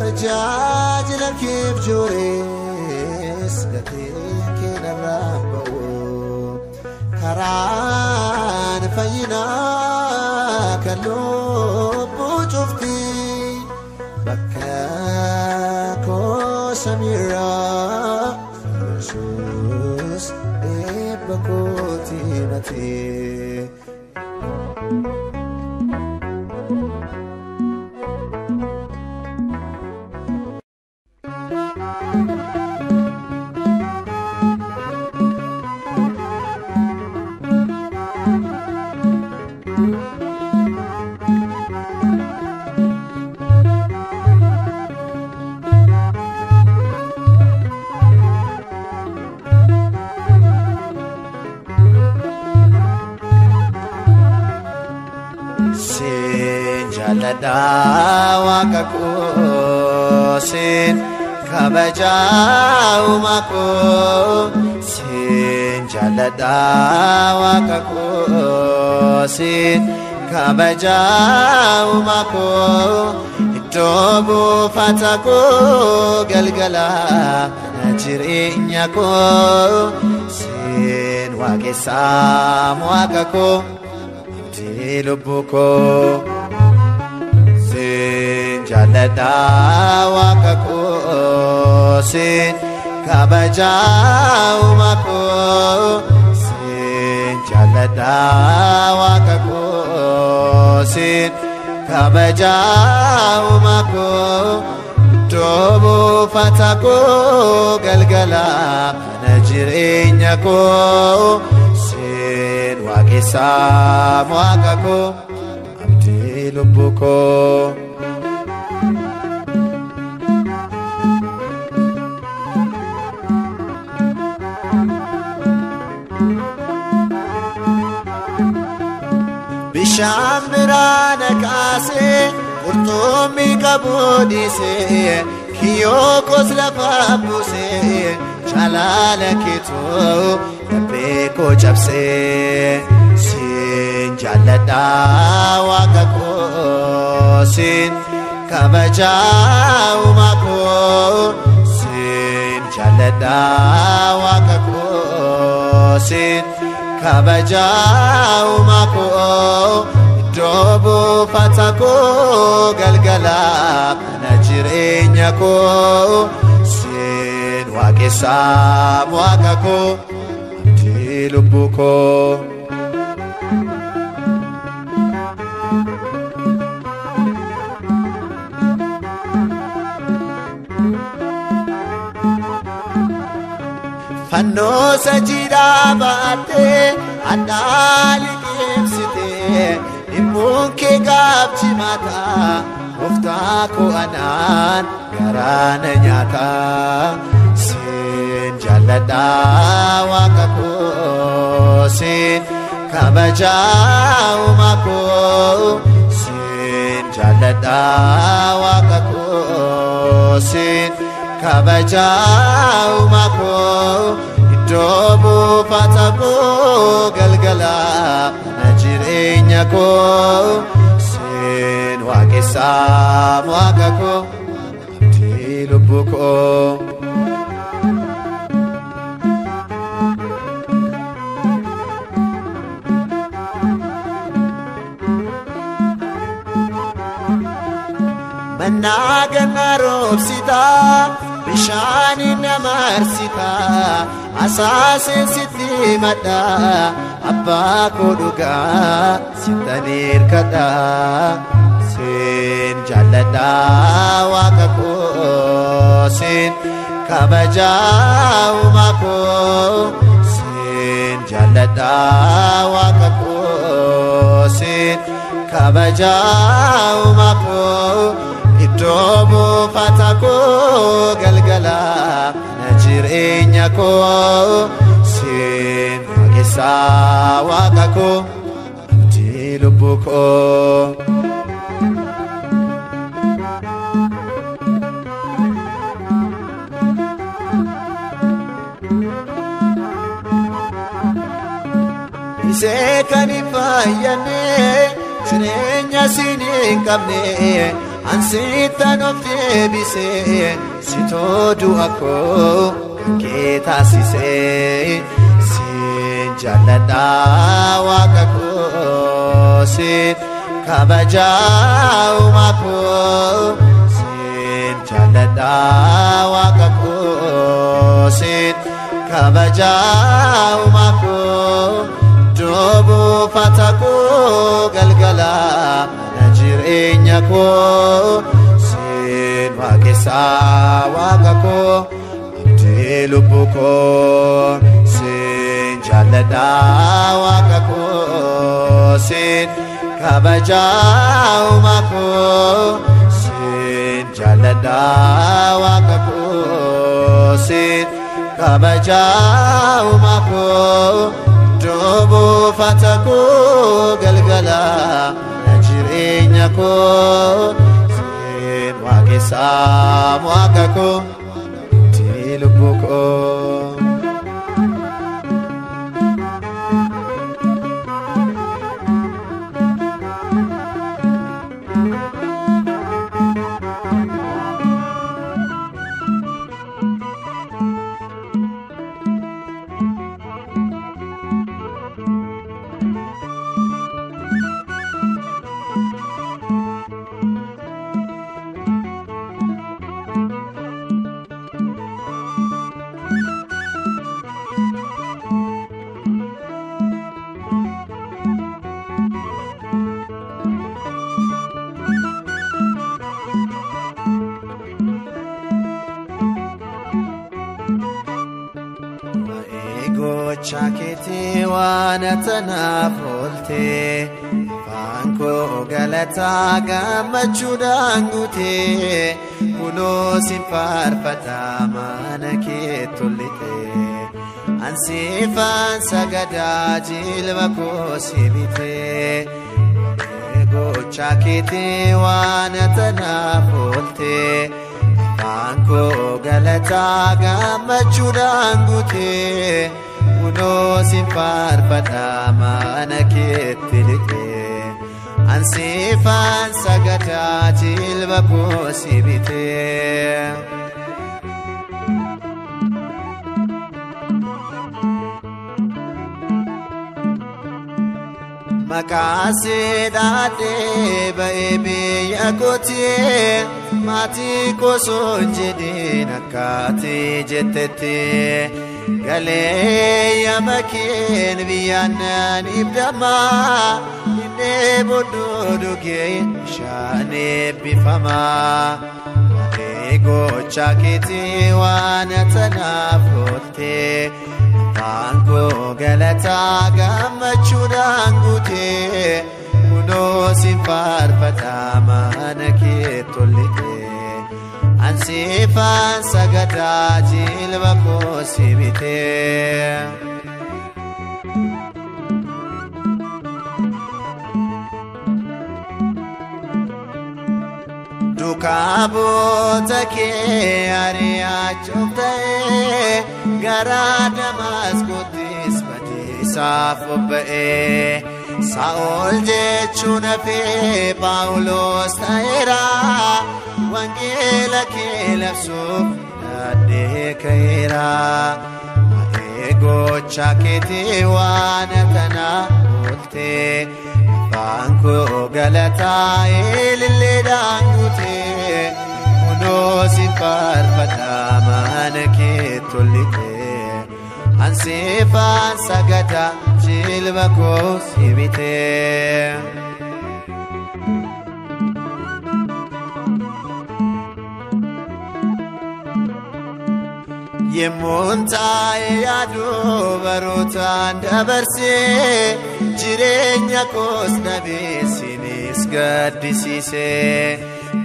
تجاج لك بجوريس لكيك نرابو كران فينا كاللوب وجفتي بكاكو سميرا Jesus بكوتي متي Dawa kakusin kabajau mako sin jaalladha waaqa koo siin kabaja uumaa koo iddoo buufata koo galgala jireenya koo siin waaqessaa waaqa koo abdii lubbuu koo siin jaalladha waaqa koo siin kabaja uumaa koo siin jaalladha waaqa koo siin kabaja uumaa koo iddoo buufata koo galgala kana jireenya koo siin waaqessaa waaqa koo abdii lubbuu koo bishaan biraana kaasee qurxummii qabuu dhiisee kiyyoo koos lafa buusee jaalala keetoo laphee koo cabsee siin jaalladha waaqa koo siin kabaja uumaa koo siin jaalladha waaqa koo siin kabaja uumaa koo iddoo buufata koo galgala kana jireenya koo siin waaqessaa waaqa koo abdii lubbuu koo fannoo sajjiidhaa baattee addaa liqimsitee dhimmuun kee gaabchi mataa gooftaa koo anaan garaana nyaataa siin jaalladha waaqa koo siin kabaja uumaa koo siin jaalladha waaqa koo siin kabaja uumaa koo iddoo buufata koo galgala kana jireenya koo siin waaqessaa waaqa koo abdii lubbuu koo mannaa ganna roobsitaa bishaani namaarsitaa asaaseen sitti madha abbaa koo dhugaa sittan hirkadha siin jaalladha waaqa koo siin kabaja uumaa koo siin jaalladha waaqa koo siin kabaja uumaa koo iddoo buufata koo galgala kana jireenya koo siin waaqessaa waaqa koo abdii lubbuu koo isee kan hin fayyadne jireenya siin hin qabne ansittan of deebisee sitoo du'a koo kee taasisee siin jaalladha waaqa koo siin kabaja uumaa koo siin jaalladha waaqa koo siin kabaja uumaa koo iddoo buufata koo galgala kana jireenya koo siin waaqessaa waaqa koo abdii lubbuu koo siin jaalladha waaqa koo siin kabaja uumaa koo siin jaalladha waaqa koo siin kabaja uumaa koo iddoo buufata koo galgala kana jireenya koo siin waaqessaa waaqa koo abdii lubbuu koo gocha keetii waan tanaaf oolte Faanko galataa gammachuudhaan guute kunoo si faarfata mana kee tollite Ansifan sagada jilba koo si bite gocha keetii waan tanaaf oolte Faanko galataa gammachuudhaan guute kunoo si faarfata mana kee tollite Ansifan sagada jilba koo si bite Makase dade baby yakotie mati koso jede nakate jetete gale yamakin biyanan ibdama ine bododoge shane bifama gocha keetii waan tanaaf oolte Faanko galataa gammachuudhaan guute kunoo si faarfata mana kee tollite Ansifan sagada jilba koo si bite Dukabota ke ariachofte gara Damascotis batisaf obbe Saul jechuna fe Paulos taera wangela ke lapsuf dade kaira gocha keetii waan tanaaf oolte Faanko galataa ililleedhaan guute kunoo si faarfata mana kee tollite Ansifan sagada jilba koo si bite Yemonta yaadu barotaan dabarse jireenya koos dhabeessinis gaddisiise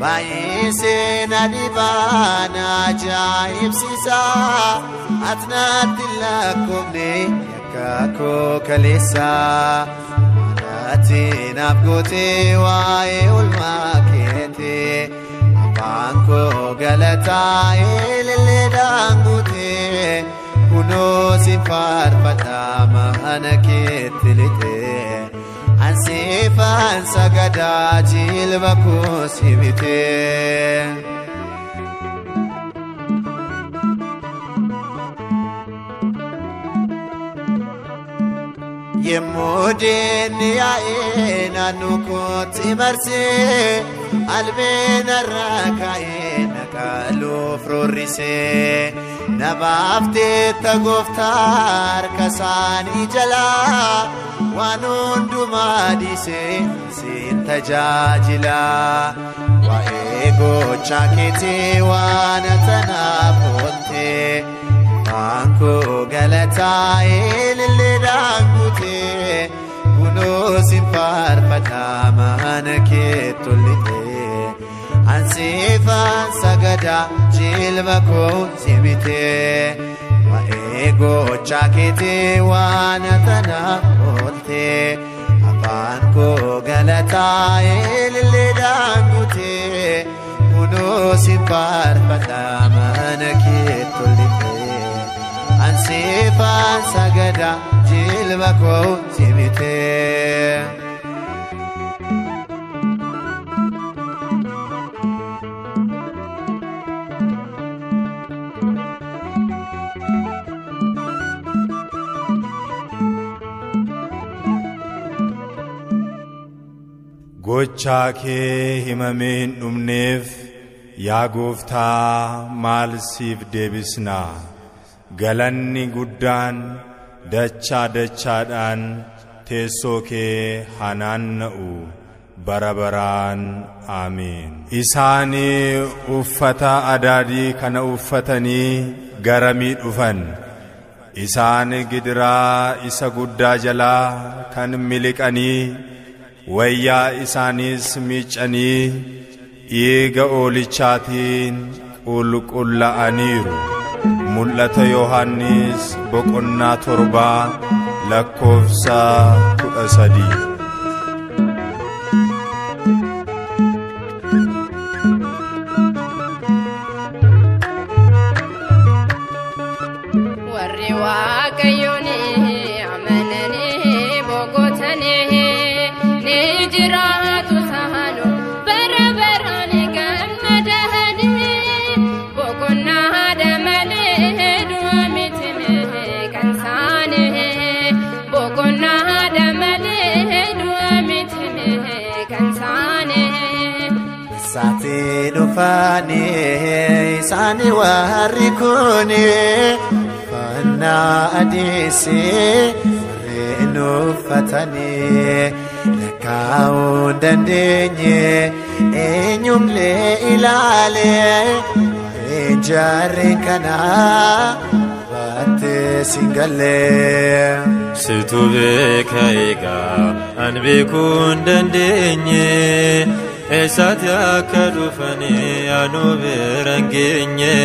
baay'isee na dhibaana ajaa'ibsiisa atnaatti lakkoofne yakka koo kaleessa manatti naaf gootee waa'ee oolmaa keete Faanko galataa ililleedhaan guute kunoo si faarfata mana kee tollite Ansifan sagada jilba koo si bite Yemmudin yaa'ee naannoo kootti marsee albeena raaka'ee naqaaluuf roorrisee nabaaftee tagooftaa harka isaanii jalaa waan hundumaa dhiisee siin tajaajila waa'ee gocha keetii waan tanaaf oolte Faanko galataa ililleedhaan guute kunoo si faarfata mana kee tollite Ansifan sagada jilba koo si bite waa'ee gocha keetii waan tanaaf oolte Faanko galataa ililleedhaan guute kunoo si faarfata mana kee tollite Ansifan sagada jilba koo si bite Gocha kee himameen dhumneef yaa gooftaa maal siif deebisnaa galanni guddaan dachaa dachaadhaan teessoo kee hanaanna'u barabaraan amiin. Isaanii uffata adaadii kana uffatanii garamii dhufan isaan gidiraa isa guddaa jalaa kan miliqanii wayyaa isaanis miiccanii dhiiga oolichaatiin qulqullaa'aniiru. Mul'ata Yohannis boqonnaa 7 lakkoofsa 13. Fani isani warikuni fana adisi reno fatani lakaun dandenye enyumle ilale ejare kana bate singale sitube kaiga anbekun dandenye Esati akadufani anu berangenye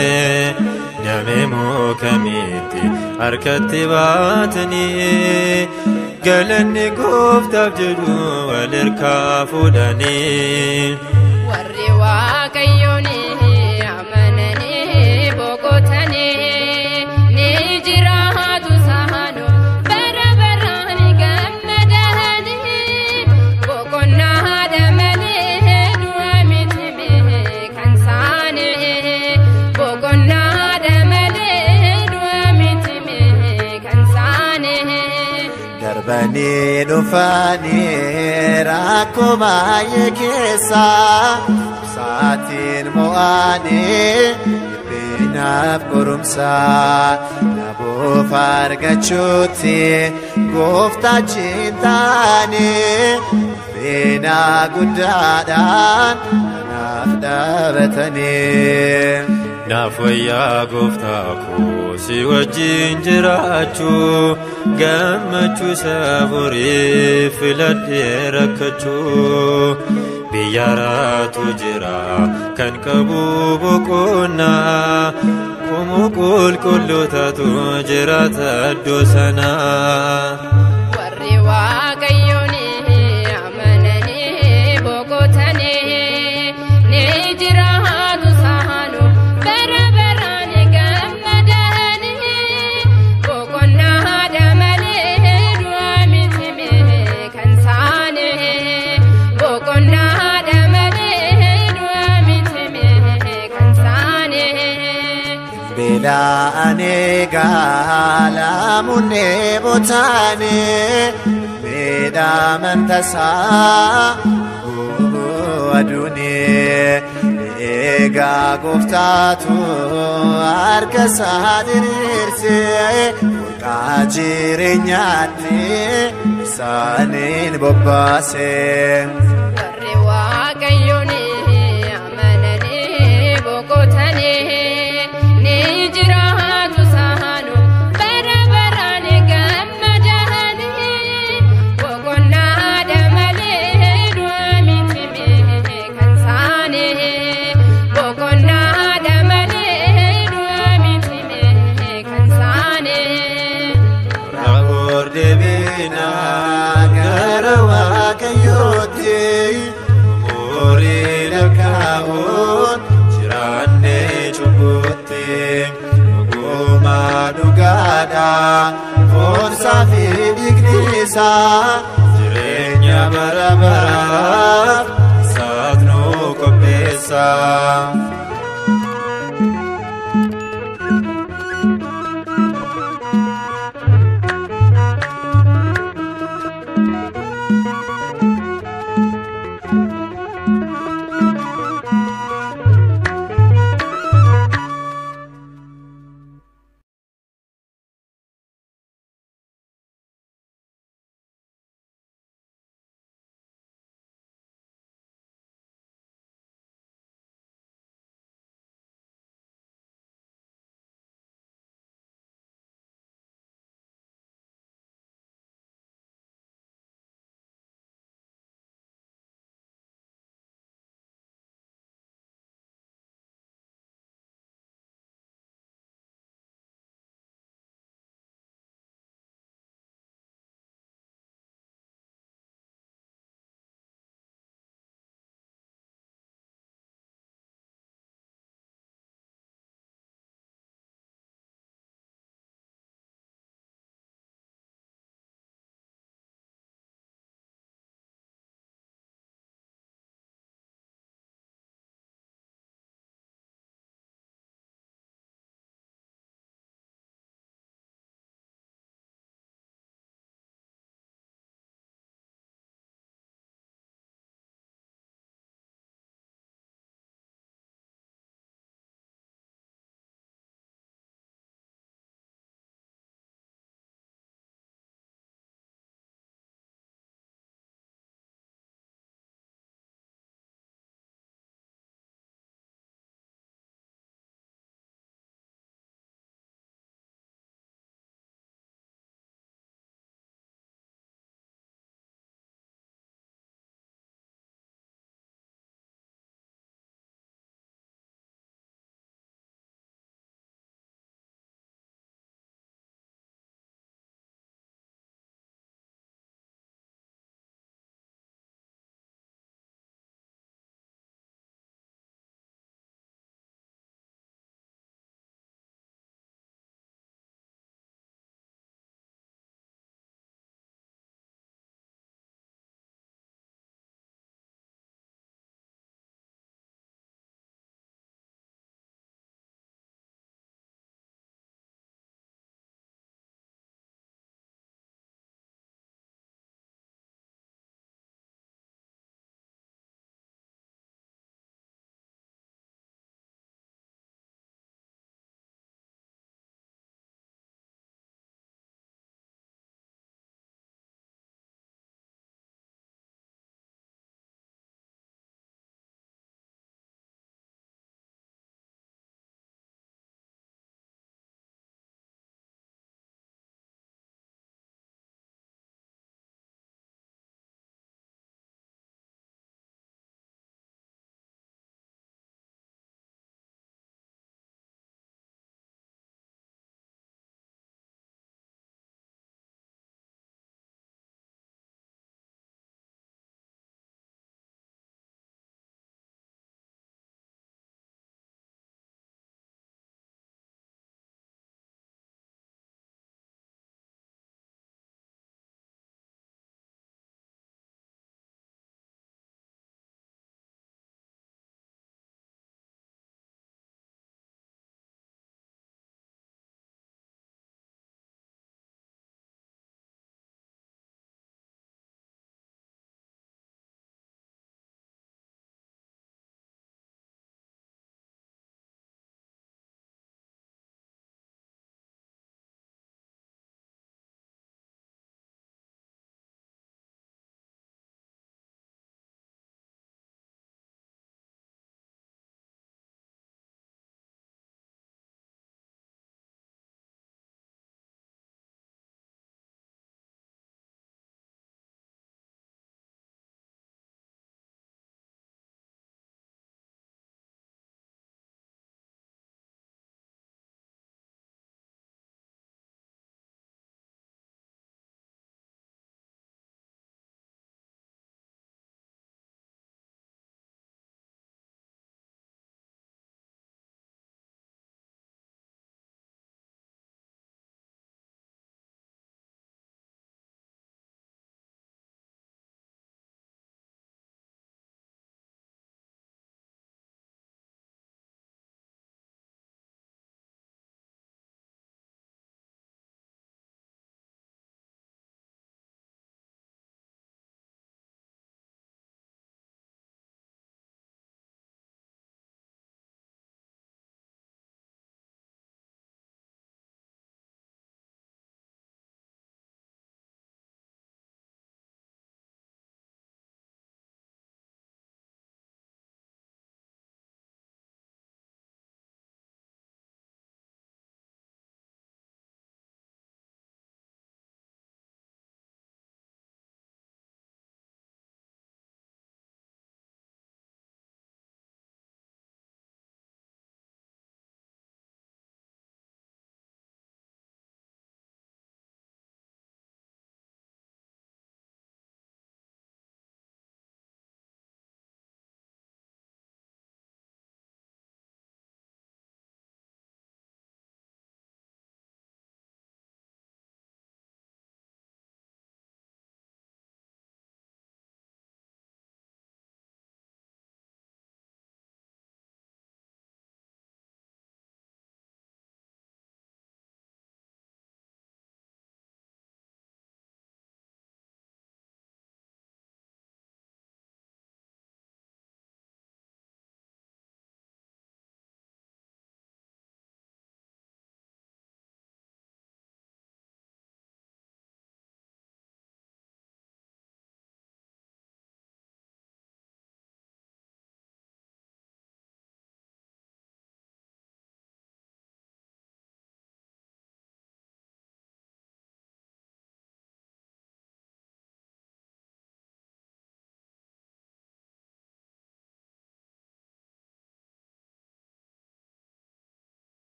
Namemo kamiti arkatti baatani Galanni gooftaaf jedhu walirkaa fuudhani Warri waaqayyooni amanani boqotani ni jiraatu saanu bara baraan gammadani boqonnaa Bani dufani rakuma yekesa saatin mo'ani binaf kurumsa nabo fargachuti gofta cintani bina gudadan naf dabatani Nafaya goftaku si wajjin jiraachu gammachu saburi filadhe rakkachu biyyaraatu jira kan qabu boqonna kumu qulqullootatu jiraata iddoo sana warri waaqayyooni amanani boqotani ni jiraatu saanu bara baraan gammadani boqonnaa damalee du'a miti kan saane boqonnaa damalee du'a miti kan saane Bela anega lamunne botane beda mantasa gubu adune ega goftatu arka sadirse kajirenyati sanin bobbase warri waaqayyooni amanani boqotani ni jiraatu saanu bara baraan gammadani boqonnaa damalee du'a miti kan saane boqonnaa damalee du'a miti kan saane Rabor debina garawa kayote mori lakaon jirane chubutte goma dugada forsa fi dignisa jirenya barabara satno kopesa